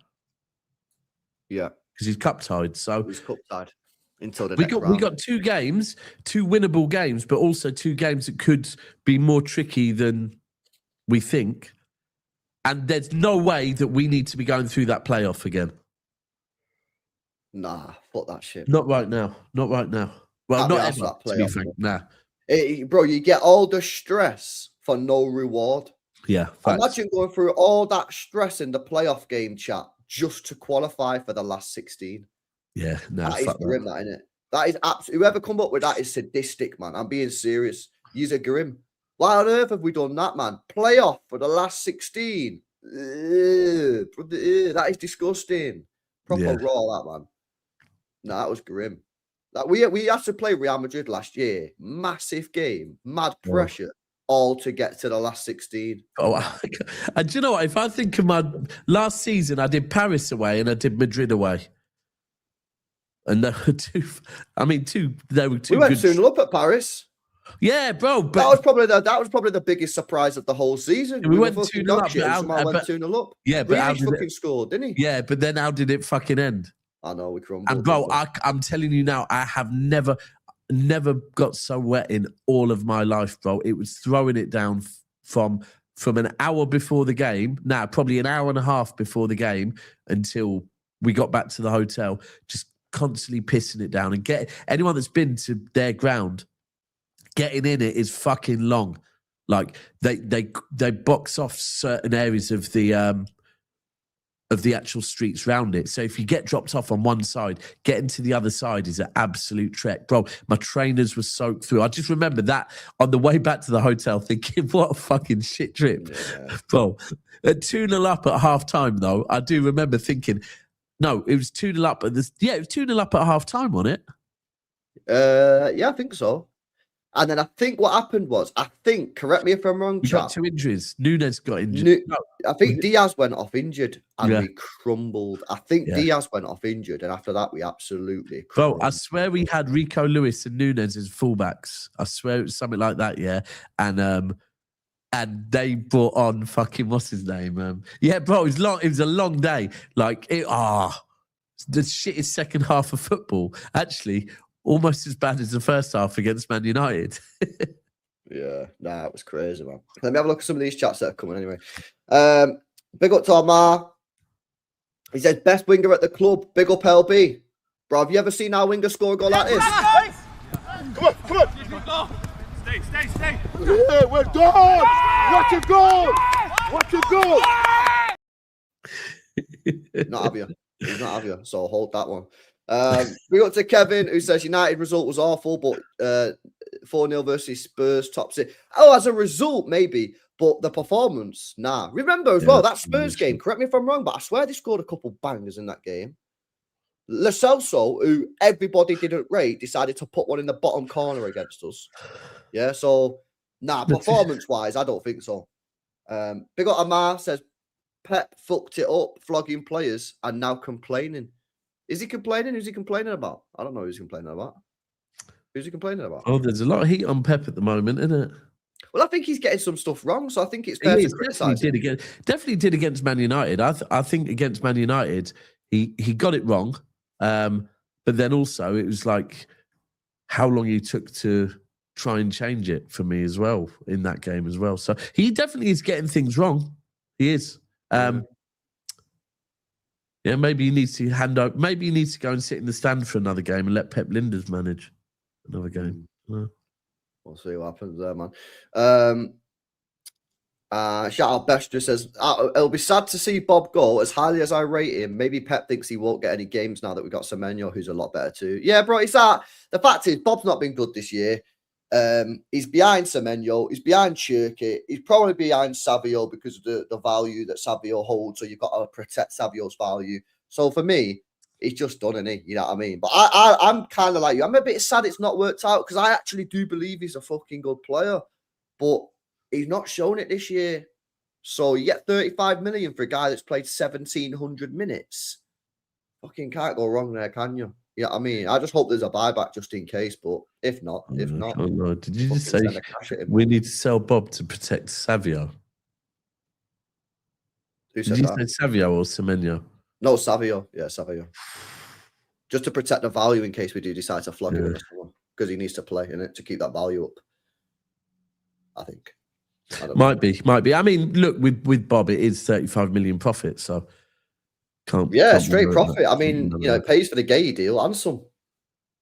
Yeah. Because he's cup tied. So he's cup tied until the we next got round. We got 2 games, 2 winnable games, but also 2 games that could be more tricky than we think. And there's no way that we need to be going through that playoff again. Nah, fuck that shit. Not right now. Not right now. Well, not ever, to be frank. Nah. Bro, you get all the stress for no reward. Yeah. Facts. Imagine going through all that stress in the playoff game, chat, just to qualify for the last 16. Yeah, no, that is grim, that, innit? That is absolutely, whoever come up with that is sadistic, man. I'm being serious. He's a grim. Why on earth have we done that, man? Playoff for the last 16. That is disgusting. Proper raw, that, man. No, that was grim. Like we had to play Real Madrid last year. Massive game, mad pressure, all to get to the last 16. And do you know what? If I think of my last season, I did Paris away and I did Madrid away. And there were two. They were two. We went 2-0 up at Paris. Yeah, bro. But that was probably the biggest surprise of the whole season. We went 2-0 up. Went 2-0 up. Yeah, but Grealish fucking scored, didn't he? Yeah, but then how did it fucking end? I know, we crumbled. And bro, I'm telling you now, I have never got so wet in all of my life, bro. It was throwing it down from an hour before the game, probably an hour and a half before the game until we got back to the hotel, just constantly pissing it down. And anyone that's been to their ground, getting in it is fucking long. Like they box off certain areas of the actual streets round it. So if you get dropped off on one side, getting to the other side is an absolute trek. Bro, my trainers were soaked through. I just remember that on the way back to the hotel thinking, what a fucking shit trip. Yeah. Bro, at 2-0 up at half-time, though, I do remember thinking, no, it was 2-0 up. It was 2-0 up at half-time, wasn't it? Yeah, I think so. And then I think what happened was, correct me if I'm wrong, we got 2 injuries. Nunes got injured. I think Diaz went off injured and we crumbled. I think Diaz went off injured, and after that we absolutely crumbled. Bro, I swear we had Rico Lewis and Nunes as fullbacks. I swear it was something like that, yeah. And they brought on fucking, what's his name? Yeah, bro, it was long. It was a long day. Like, the shittest second half of football. Actually, almost as bad as the first half against Man United. Yeah, it was crazy, man. Let me have a look at some of these chats that are coming anyway. Big up to Omar. He says, best winger at the club. Big up LB. Bro, have you ever seen our winger score a goal like this? Come on. Stay. Yeah, we're done. Watch it go. Not have you. He's not have you. So hold that one. We got to Kevin, who says United result was awful, but 4-0 versus Spurs top 6. Oh, as a result, maybe, but the performance, nah. Remember as well, that Spurs game, correct me if I'm wrong, but I swear they scored a couple bangers in that game. Lo Celso, who everybody didn't rate, decided to put one in the bottom corner against us. Yeah, so, performance-wise, I don't think so. Big up Amar says, Pep fucked it up, flogging players, and now complaining. Is he complaining? Who's he complaining about? I don't know who he's complaining about. Who's he complaining about? Oh, there's a lot of heat on Pep at the moment, isn't it? Well, I think he's getting some stuff wrong, so I think it's He fair to is, criticise him. definitely did against Man United. I think against Man United, he got it wrong. But then also it was like how long he took to try and change it for me as well in that game as well. So he definitely is getting things wrong. He is. Yeah, maybe he needs to hand over. Maybe he needs to go and sit in the stand for another game and let Pep Linders manage another game. We'll see what happens there, man. Shout out Bestra says, it'll be sad to see Bobb go. As highly as I rate him, maybe Pep thinks he won't get any games now that we've got Semenyo, who's a lot better too. Yeah, bro, it's that. The fact is, Bobb's not been good this year. He's behind Semenyo. He's behind Cherky. He's probably behind Savio because of the value that Savio holds. So you've got to protect Savio's value. So for me, he's just done, isn't he? You know what I mean? But I'm kind of like you. I'm a bit sad it's not worked out because I actually do believe he's a fucking good player. But he's not shown it this year. So you get 35 million for a guy that's played 1,700 minutes. Fucking can't go wrong there, can you? Yeah, I mean, I just hope there's a buyback just in case, but if not, no. Did you just say we need to sell Bobb to protect Savio? Who said Did you that? say Savio or Semenyo? No, Savio. Yeah, Savio. Just to protect the value in case we do decide to flog him because he needs to play in it to keep that value up. I think. Might be. I mean, look, with Bobb, it is 35 million profit, so can't. Yeah, straight profit. I mean, it pays for the Guehi deal and some.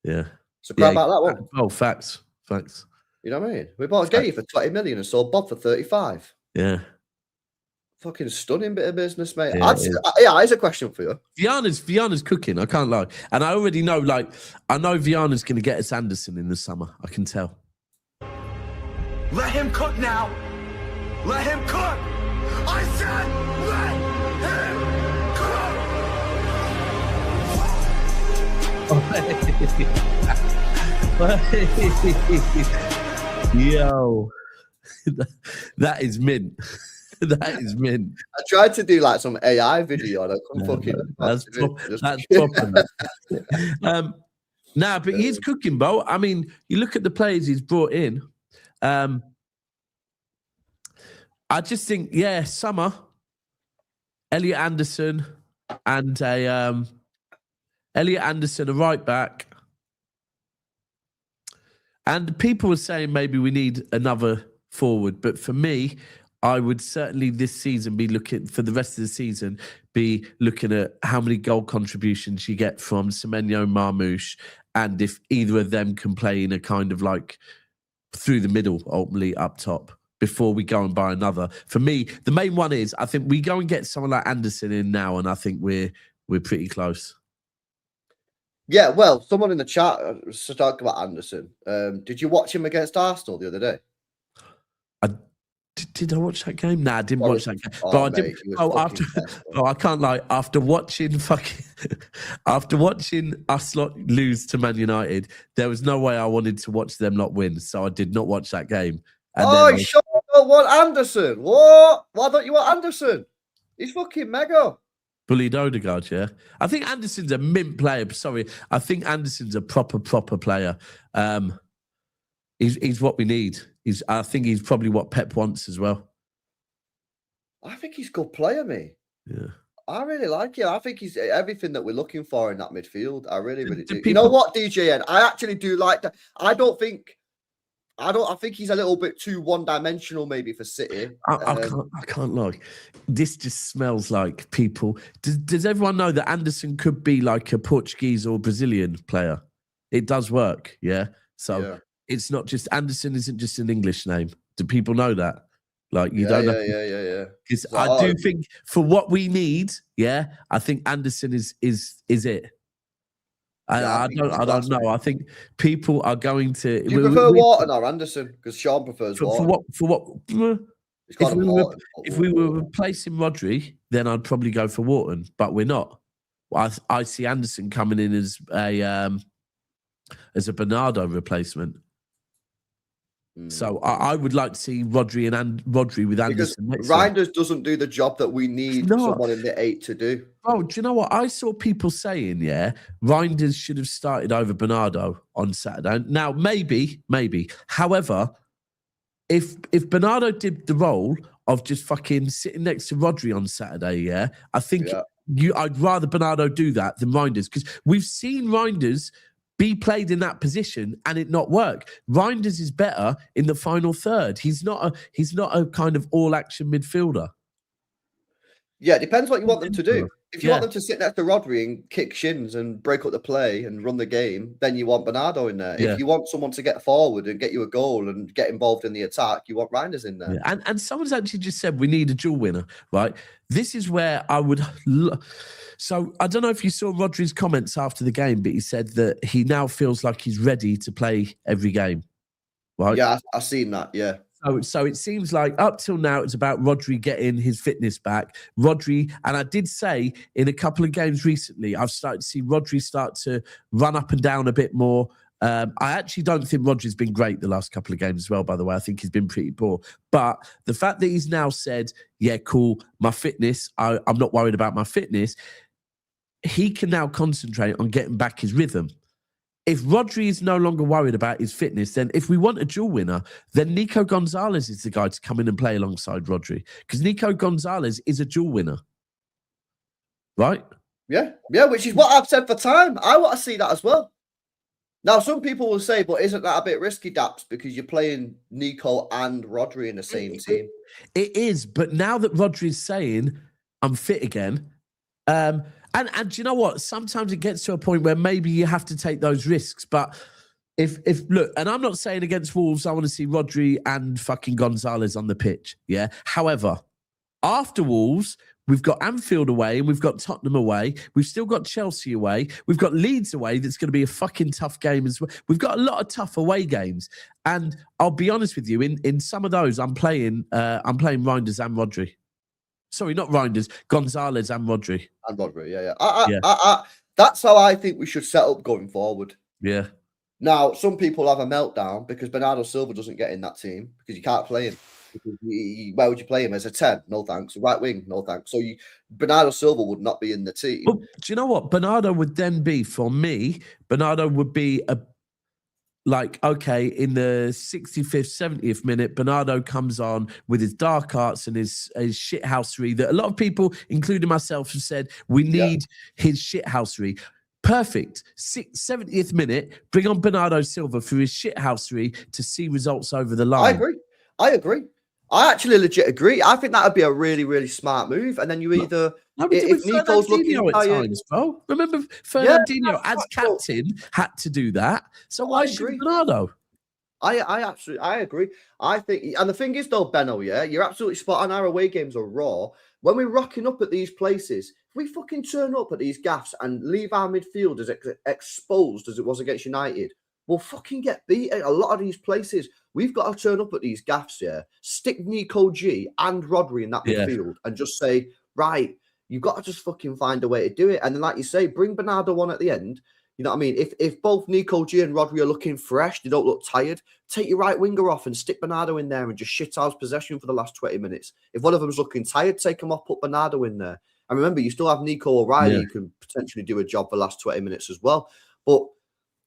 Yeah. So crap about that one. Oh, facts. You know what I mean? We bought Guehi for 20 million and sold Bobb for 35. Yeah. Fucking stunning bit of business, mate. Yeah, here's a question for you. Viana's cooking. I can't lie, and I already know. I know Viana's going to get us Anderson in the summer. I can tell. Let him cook now. Let him cook. I said let him cook. Yo, that is mint. That is mint. I tried to do like some AI video and I couldn't fucking. That's proper. Nah, but he's cooking, Bo. I mean, you look at the players he's brought in. I just think, summer, Elliot Anderson and a right back. And people were saying maybe we need another forward, but for me, I would certainly this season be looking for the rest of the season, be looking at how many goal contributions you get from Semenyo, Marmoush, and if either of them can play in a kind of like through the middle, ultimately up top, before we go and buy another. For me, the main one is I think we go and get someone like Anderson in now, and I think we're pretty close. Yeah, well, someone in the chat was talking about Anderson. Did you watch him against Arsenal the other day? Did I watch that game? Nah, I didn't watch that game. Oh, But I mate, did. I can't lie. After watching us lot lose to Man United, there was no way I wanted to watch them not win. So I did not watch that game. And you sure don't want Anderson? What? Why don't you want Anderson? He's fucking mega. Bullied Odegaard, yeah. I think Anderson's a mint player. Sorry, I think Anderson's a proper player. He's what we need. I think he's probably what Pep wants as well. I think he's a good player, mate. Yeah. I really like him. I think he's everything that we're looking for in that midfield. I really do. You know what, DJN? I actually do like that. I think he's a little bit too one-dimensional maybe for City. I can't lie. This just smells like people. Does everyone know that Anderson could be like a Portuguese or Brazilian player? It does work, yeah? So... Yeah. It's not just Anderson isn't just an English name. Do people know that? Like you don't know. Yeah. Because I do think for what we need, I think Anderson is it. I don't know. I think people are going to. Do you prefer Wharton or Anderson? Because Sean prefers Wharton. For what? If we were replacing Rodri, then I'd probably go for Wharton, but we're not. I see Anderson coming in as a Bernardo replacement. So I would like to see Rodri with Anderson. Because Reinders doesn't do the job that we need someone in the 8 to do. Oh, do you know what? I saw people saying, Reinders should have started over Bernardo on Saturday. Now, maybe. However, if Bernardo did the role of just fucking sitting next to Rodri on Saturday, yeah, I think I'd rather Bernardo do that than Reinders, because we've seen Reinders be played in that position and it not work. Reinders is better in the final third. He's not a kind of all action midfielder. Yeah, it depends what you want them to do. If you want them to sit next to Rodri and kick shins and break up the play and run the game, then you want Bernardo in there. Yeah. If you want someone to get forward and get you a goal and get involved in the attack, you want Reinders in there. Yeah. And someone's actually just said we need a dual winner, right? This is where I would... So I don't know if you saw Rodri's comments after the game, but he said that he now feels like he's ready to play every game, right? Yeah, I've seen that, yeah. So it seems like up till now, it's about Rodri getting his fitness back. Rodri, and I did say in a couple of games recently, I've started to see Rodri start to run up and down a bit more. I actually don't think Rodri's been great the last couple of games as well, by the way. I think he's been pretty poor. But the fact that he's now said, yeah, cool, my fitness, I'm not worried about my fitness, he can now concentrate on getting back his rhythm. If Rodri is no longer worried about his fitness, then if we want a dual winner, then Nico Gonzalez is the guy to come in and play alongside Rodri, because Nico Gonzalez is a dual winner, right? Yeah, which is what I've said for time. I want to see that as well. Now, some people will say, but isn't that a bit risky, Daps, because you're playing Nico and Rodri in the same team? It is, but now that Rodri's saying, I'm fit again, and do you know what? Sometimes it gets to a point where maybe you have to take those risks. But if look, and I'm not saying against Wolves, I want to see Rodri and fucking Gonzalez on the pitch. Yeah. However, after Wolves, we've got Anfield away and we've got Tottenham away. We've still got Chelsea away. We've got Leeds away. That's going to be a fucking tough game as well. We've got a lot of tough away games. And I'll be honest with you, in some of those, I'm playing Reinders and Rodri. Sorry, not Reinders, Gonzalez and Rodri. And Rodri, yeah. That's how I think we should set up going forward. Yeah. Now, some people have a meltdown because Bernardo Silva doesn't get in that team because you can't play him. Where would you play him? As a 10? No thanks. Right wing? No thanks. So Bernardo Silva would not be in the team. Well, do you know what? Bernardo would then be, for me, Bernardo would be okay, in the 65th, 70th minute, Bernardo comes on with his dark arts and his shithousery that a lot of people, including myself, have said we need his shithousery. Perfect. 70th minute, bring on Bernardo Silva for his shithousery to see results over the line. I agree. I actually legit agree. I think that would be a really, really smart move. And then you either... if Nico's looking at times, bro. Remember, Fernandinho as captain had to do that. So why should Bernardo? I agree. I think, and the thing is though, Benno, yeah, you're absolutely spot on. Our away games are raw. When we're rocking up at these places, if we fucking turn up at these gaffs and leave our midfield as exposed as it was against United, we'll fucking get beat at a lot of these places. We've got to turn up at these gaffs, yeah, stick Nico G and Rodri in that midfield and just say, right, you've got to just fucking find a way to do it. And then, like you say, bring Bernardo on at the end. You know what I mean? If both Nico G and Rodri are looking fresh, they don't look tired, take your right winger off and stick Bernardo in there and just shit out possession for the last 20 minutes. If one of them's looking tired, take them off, put Bernardo in there. And remember, you still have Nico O'Reilly who can potentially do a job for the last 20 minutes as well. But,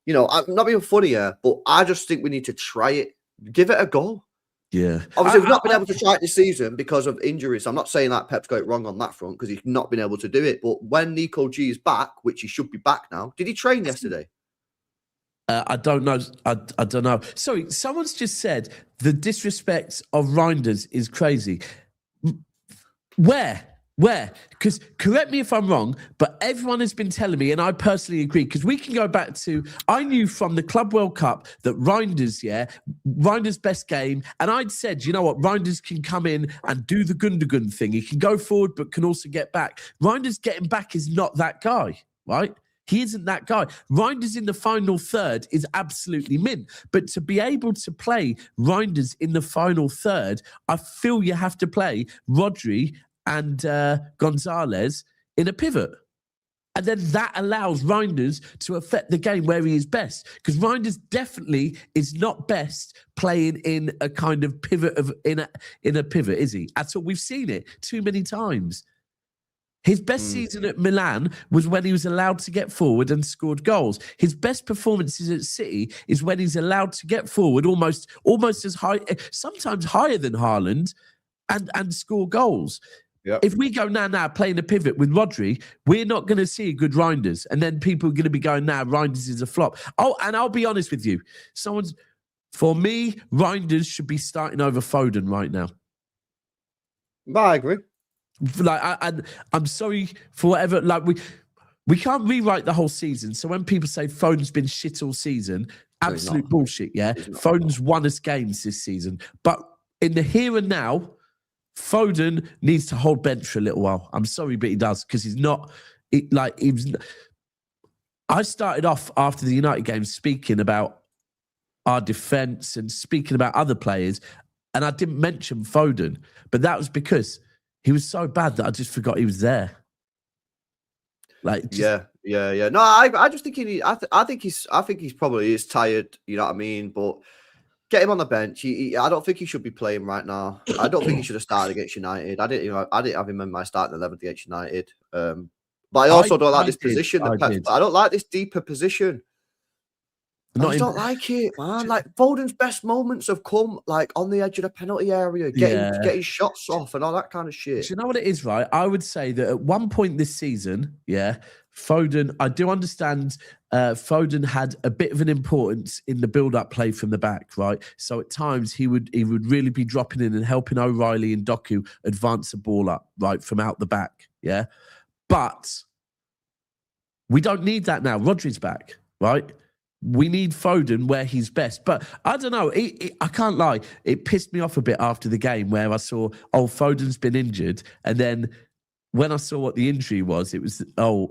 you know, I'm not being funny here, but I just think we need to try it. Give it a go. Yeah. Obviously, we've not been able to try it this season because of injuries. I'm not saying that Pep's got it wrong on that front because he's not been able to do it. But when Nico G is back, which he should be back now, did he train yesterday? I don't know. I don't know. Sorry, someone's just said the disrespect of Reinders is crazy. Where? Because correct me if I'm wrong, but everyone has been telling me, and I personally agree, because we can go back to, I knew from the Club World Cup that Reinders' best game, and I'd said, you know what, Reinders can come in and do the Gundogan thing. He can go forward, but can also get back. Reinders getting back is not that guy, right? He isn't that guy. Reinders in the final third is absolutely mint. But to be able to play Reinders in the final third, I feel you have to play Rodri and Gonzalez in a pivot. And then that allows Reinders to affect the game where he is best. Because Reinders definitely is not best playing in a kind of pivot in a pivot, is he? At all. We've seen it too many times. His best season at Milan was when he was allowed to get forward and scored goals. His best performances at City is when he's allowed to get forward almost as high, sometimes higher than Haaland, and score goals. Yep. If we go now playing a pivot with Rodri, we're not going to see a good Reinders. And then people are going to be going, Reinders is a flop. Oh, and I'll be honest with you. For me, Reinders should be starting over Foden right now. I agree. I'm sorry for whatever. Like we can't rewrite the whole season. So when people say Foden's been shit all season, absolute bullshit. Yeah, Foden's won us games this season, but in the here and now, Foden needs to hold bench for a little while. I'm sorry, but he does because he's not. I started off after the United game speaking about our defense and speaking about other players, and I didn't mention Foden, but that was because he was so bad that I just forgot he was there. Yeah. No, I just think I think he's probably is tired. You know what I mean? But get him on the bench. I don't think he should be playing right now. I don't think he should have started against United. I didn't have him in my starting 11th against United. But I also don't like this position. I don't like this deeper position. I just don't like it, man. Like Foden's best moments have come like on the edge of the penalty area, getting shots off and all that kind of shit. Do you know what it is, right? I would say that at one point this season, Foden, I do understand Foden had a bit of an importance in the build-up play from the back, right? So at times he would really be dropping in and helping O'Reilly and Doku advance the ball up, right, from out the back, yeah? But we don't need that now. Rodri's back, right? We need Foden where he's best. But I don't know. I can't lie. It pissed me off a bit after the game where I saw, Foden's been injured. And then when I saw what the injury was, it was,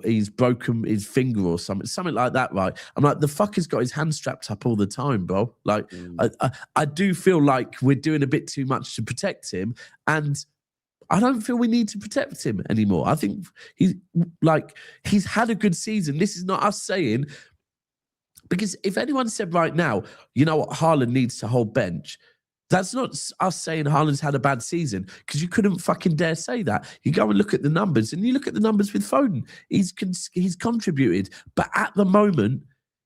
he's broken his finger or something like that, right? I'm like, the fucker's got his hand strapped up all the time, bro. Like, I do feel like we're doing a bit too much to protect him. And I don't feel we need to protect him anymore. I think he's had a good season. This is not us saying... Because if anyone said right now, you know what, Haaland needs to hold bench, that's not us saying Haaland's had a bad season, because you couldn't fucking dare say that. You go and look at the numbers, and you look at the numbers with Foden. He's contributed, but at the moment,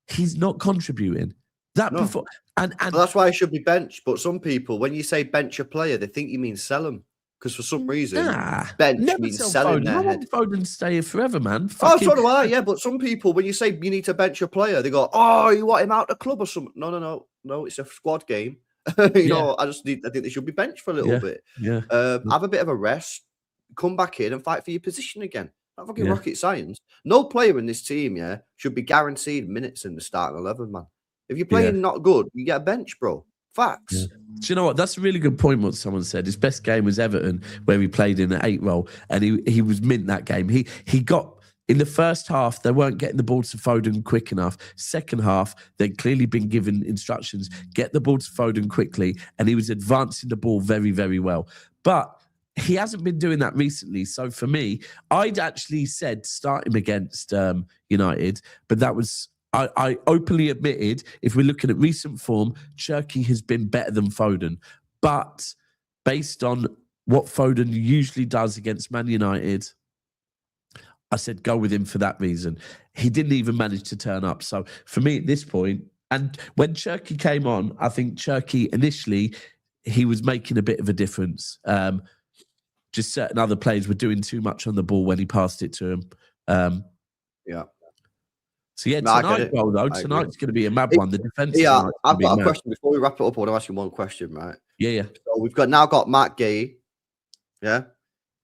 he's not contributing. Before, and that's why he should be benched. But some people, when you say bench a player, they think you mean sell him. Because for some reason, bench means selling their head. I want Foden to stay here forever, man. So do I, yeah. But some people, when you say you need to bench a player, they go, you want him out the club or something. No, it's a squad game. you know, I think they should be benched for a little bit. Yeah. Have a bit of a rest, come back in and fight for your position again. Not fucking rocket science. No player in this team, should be guaranteed minutes in the starting 11, man. If you're playing not good, you get a bench, bro. Facts. Yeah. Do you know what? That's a really good point. What someone said. His best game was Everton, where he played in an 8 role, and he was mint that game. He got in the first half. They weren't getting the ball to Foden quick enough. Second half, they'd clearly been given instructions: get the ball to Foden quickly, and he was advancing the ball very, very well. But he hasn't been doing that recently. So for me, I'd actually said start him against United, but that was. I openly admitted, if we're looking at recent form, Cherki has been better than Foden. But based on what Foden usually does against Man United, I said go with him for that reason. He didn't even manage to turn up. So for me at this point, and when Cherki came on, I think Cherki initially, he was making a bit of a difference. Just certain other players were doing too much on the ball when he passed it to him. So tonight's going to be a mad one. The defense. Yeah, I've got a question before we wrap it up. I want to ask you one question, right? Yeah. So we've got Marc Guehi. Yeah.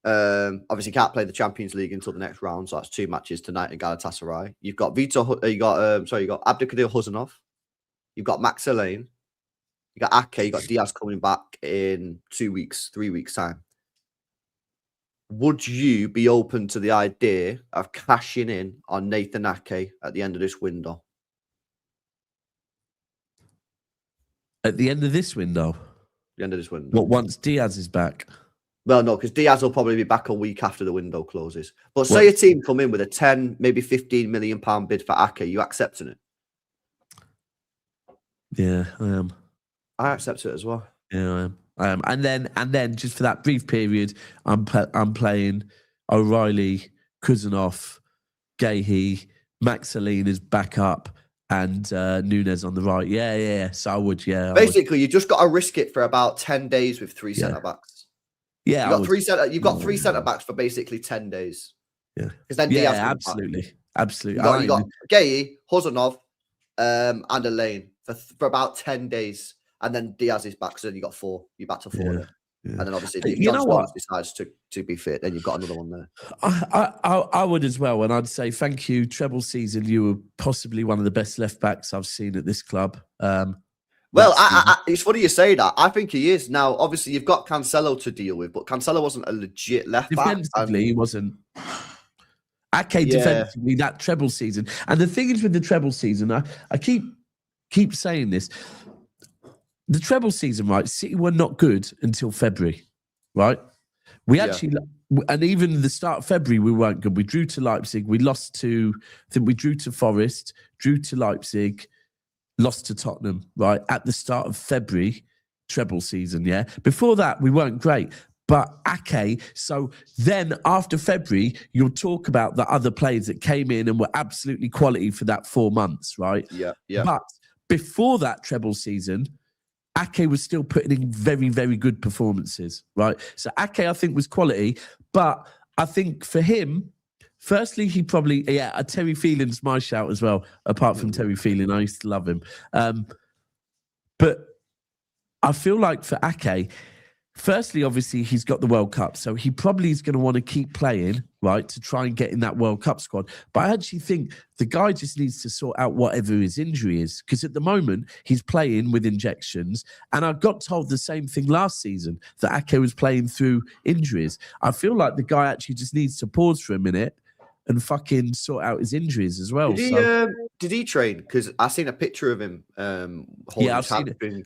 Obviously can't play the Champions League until the next round, so that's 2 matches tonight in Galatasaray. You've got you got Abdulkadir Huzanov. You've got Max Elaine. You got Ake. You got Diaz coming back in 3 weeks time. Would you be open to the idea of cashing in on Nathan Ake at the end of this window? At the end of this window? The end of this window. What, once Diaz is back? Well, no, because Diaz will probably be back a week after the window closes. But say a team come in with a 10, maybe £15 million bid for Ake, you accepting it? Yeah, I am. I accept it as well. Yeah, I am. And then just for that brief period, I'm playing O'Reilly Kuzanov, Guehi, Maxaline is back up, and Nunes on the right. Yeah. So I would, Basically, you just got to risk it for about 10 days with 3 centre backs. Yeah, You've got three centre backs for basically 10 days. Yeah, because then Diaz absolutely. You got Guehi, Huzanov, and Elaine for about 10 days, and then Diaz is back. So then you got 4. You're back to 4. Yeah. And then obviously, if You John know Stones what? decides to be fit, then you've got another one there. I would as well, and I'd say thank you. Treble season, you were possibly one of the best left backs I've seen at this club. Well, it's funny you say that. I think he is. Now, obviously, you've got Cancelo to deal with, but Cancelo wasn't a legit left back. Defensively, he wasn't. Ake defensively, that treble season. And the thing is with the treble season, I keep saying this. The treble season, right? City were not good until February, right? We actually, and even the start of February, we weren't good. We drew to Leipzig. We lost to, I think we drew to Forest, drew to Leipzig, lost to Tottenham, right? At the start of February, treble season, yeah? Before that, we weren't great. But Ake, so then after February, you'll talk about the other players that came in and were absolutely quality for that 4 months, right? Yeah. But before that treble season, Ake was still putting in very, very good performances, right? So Ake, I think, was quality. But I think for him, firstly, he probably, Terry Phelan's my shout as well, apart from Terry Phelan. I used to love him. But I feel like for Ake, firstly, obviously, he's got the World Cup, so he probably is going to want to keep playing, right, to try and get in that World Cup squad. But I actually think the guy just needs to sort out whatever his injury is, because at the moment, he's playing with injections. And I got told the same thing last season, that Ake was playing through injuries. I feel like the guy actually just needs to pause for a minute and fucking sort out his injuries as well. Did he train? Because I seen a picture of him holding I've his seen it. hamstring.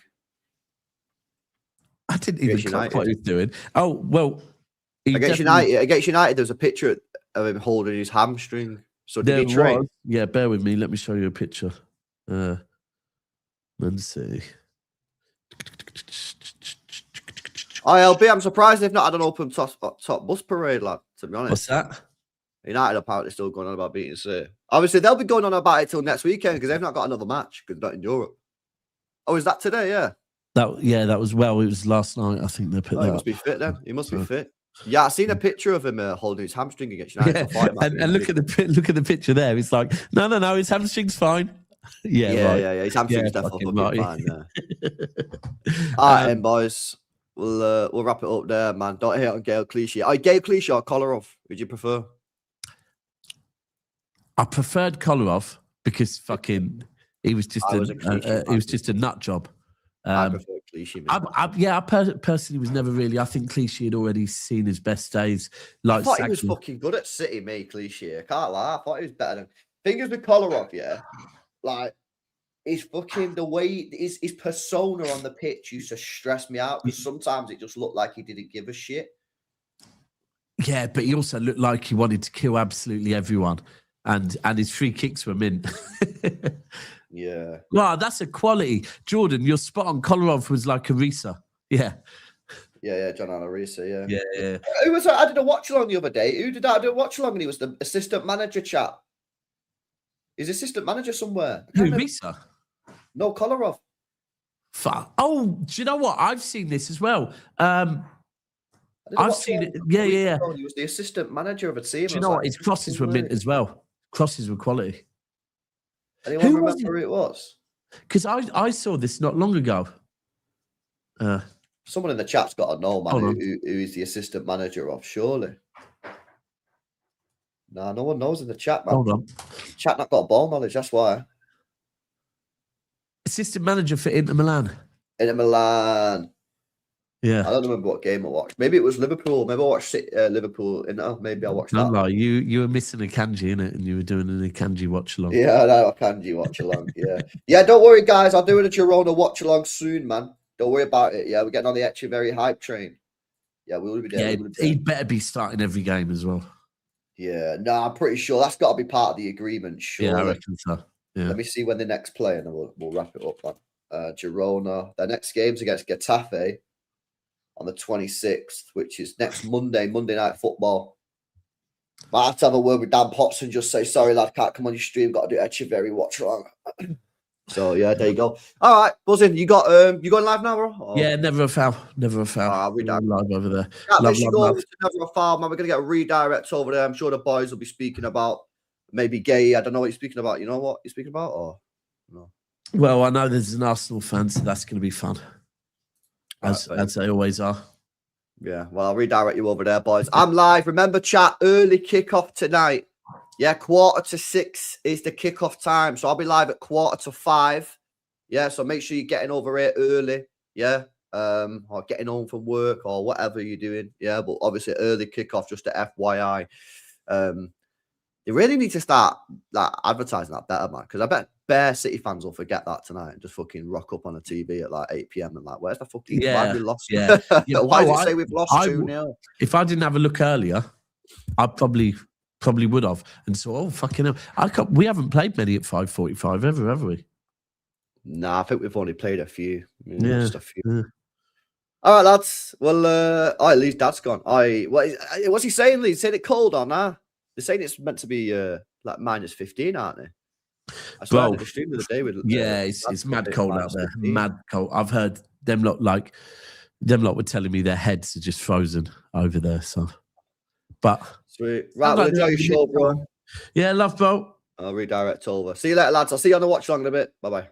I didn't even clock what he was doing. Oh, well. Against United, there's a picture of him holding his hamstring. So did he train? Yeah, bear with me. Let me show you a picture. Let's see. ILB, I'm surprised they've not had an open top bus parade, lad, to be honest. What's that? United apparently still going on about beating City. Obviously, they'll be going on about it till next weekend because they've not got another match because they're not in Europe. Oh, is that today? Yeah. That was, it was last night. I think they put that. He must be fit then. He must be fit. Yeah, I seen a picture of him holding his hamstring against United. Yeah. And look at the picture there. It's like, no, his hamstring's fine. Yeah. His hamstring's definitely fine. Yeah. All right, then, boys. We'll wrap it up there, man. Don't hate on Gael Clichy. Gael Clichy or Kolarov? Who'd you prefer? I preferred Kolarov because he was just a nut job. I prefer Clichy. I personally was never really. I think Clichy had already seen his best days. I thought he was fucking good at City, mate. Clichy. I can't lie. I thought he was better than. Thing with Kolarov, yeah, like his fucking the way his persona on the pitch used to stress me out because sometimes it just looked like he didn't give a shit. Yeah, but he also looked like he wanted to kill absolutely everyone, and his free kicks were mint. Yeah. Wow, that's a quality. Jordan, you're spot on. Kolarov was like Arisa. Yeah. Yeah, John Arisa, yeah. Yeah. Who was I did a watch along the other day. Who did I do a watch along? And he was the assistant manager chap. He's assistant manager somewhere. Who, Arisa? No, Kolarov. Fuck. Oh, do you know what? I've seen this as well. I've seen it. Yeah. He was the assistant manager of a team. Do you know what? His crosses were mint as well. Crosses were quality. Anyone remember who it was? Because I saw this not long ago. Someone in the chat's got to know, man, who is the assistant manager of, surely. No one knows in the chat, man. Hold on. Chat not got ball knowledge, that's why. Assistant manager for Inter Milan. Inter Milan. Yeah. I don't remember what game I watched. Maybe it was Liverpool. Maybe I watched Liverpool Inter. Maybe I watched that. No, you were missing a Kanji, innit? And you were doing an Akanji watch along. Yeah, I know, a Kanji watch along. Yeah. Yeah, don't worry, guys. I'll do a Girona watch along soon, man. Don't worry about it. Yeah, we're getting on the Echeverry hype train. Yeah, we will be there. Yeah, he'd better be starting every game as well. Yeah, no, I'm pretty sure that's got to be part of the agreement. Sure. Yeah, I reckon so. Yeah. Let me see when the next play, and then we'll wrap it up, man. Girona. Their next game's against Getafe on the 26th, which is next Monday Night Football. Might have to have a word with Dan Potts and just say, sorry, lad, can't come on your stream. Got to do Echeverry watch along. So yeah, there you go. All right, buzzing. You going live now, bro? Or? Yeah, never a foul. Never a foul. I'll Live over there. Let's go over to Never a Foul, man. We're gonna get a redirect over there. I'm sure the boys will be speaking about maybe Guehi. I don't know what you're speaking about. You know what you're speaking about, or no? Well, I know there's an Arsenal fan, so that's going to be fun, as they always are. Yeah, well, I'll redirect you over there, boys. I'm live. Remember, chat, early kickoff tonight. Yeah, 4:45 is the kickoff time. So I'll be live at 4:45. Yeah, so make sure you're getting over here early. Yeah, or getting home from work or whatever you're doing. Yeah, but obviously early kickoff, just a FYI. They really need to start advertising that better, man. Because I bet bare City fans will forget that tonight and just fucking rock up on the TV at like 8 p.m. and like, where's the fucking why have we lost? Yeah. Why did it say we've lost 2-0? If I didn't have a look earlier, I probably would have. And so, oh fucking hell, we haven't played many at 5:45 ever, have we? Nah, I think we've only played a few. Yeah, just a few. Yeah. All right, lads. Well, Lee's dad's gone. What's he saying, Lee? He's saying it cold or nah? They're saying it's meant to be like -15, aren't they? I saw the stream the other day with. It's mad cold out there. 15. Mad cold. I've heard them lot were telling me their heads are just frozen over there. So, but sweet. Right, we'll enjoy your show, bro. Yeah, love, bro. I'll redirect over. See you later, lads. I'll see you on the watch along in a bit. Bye bye.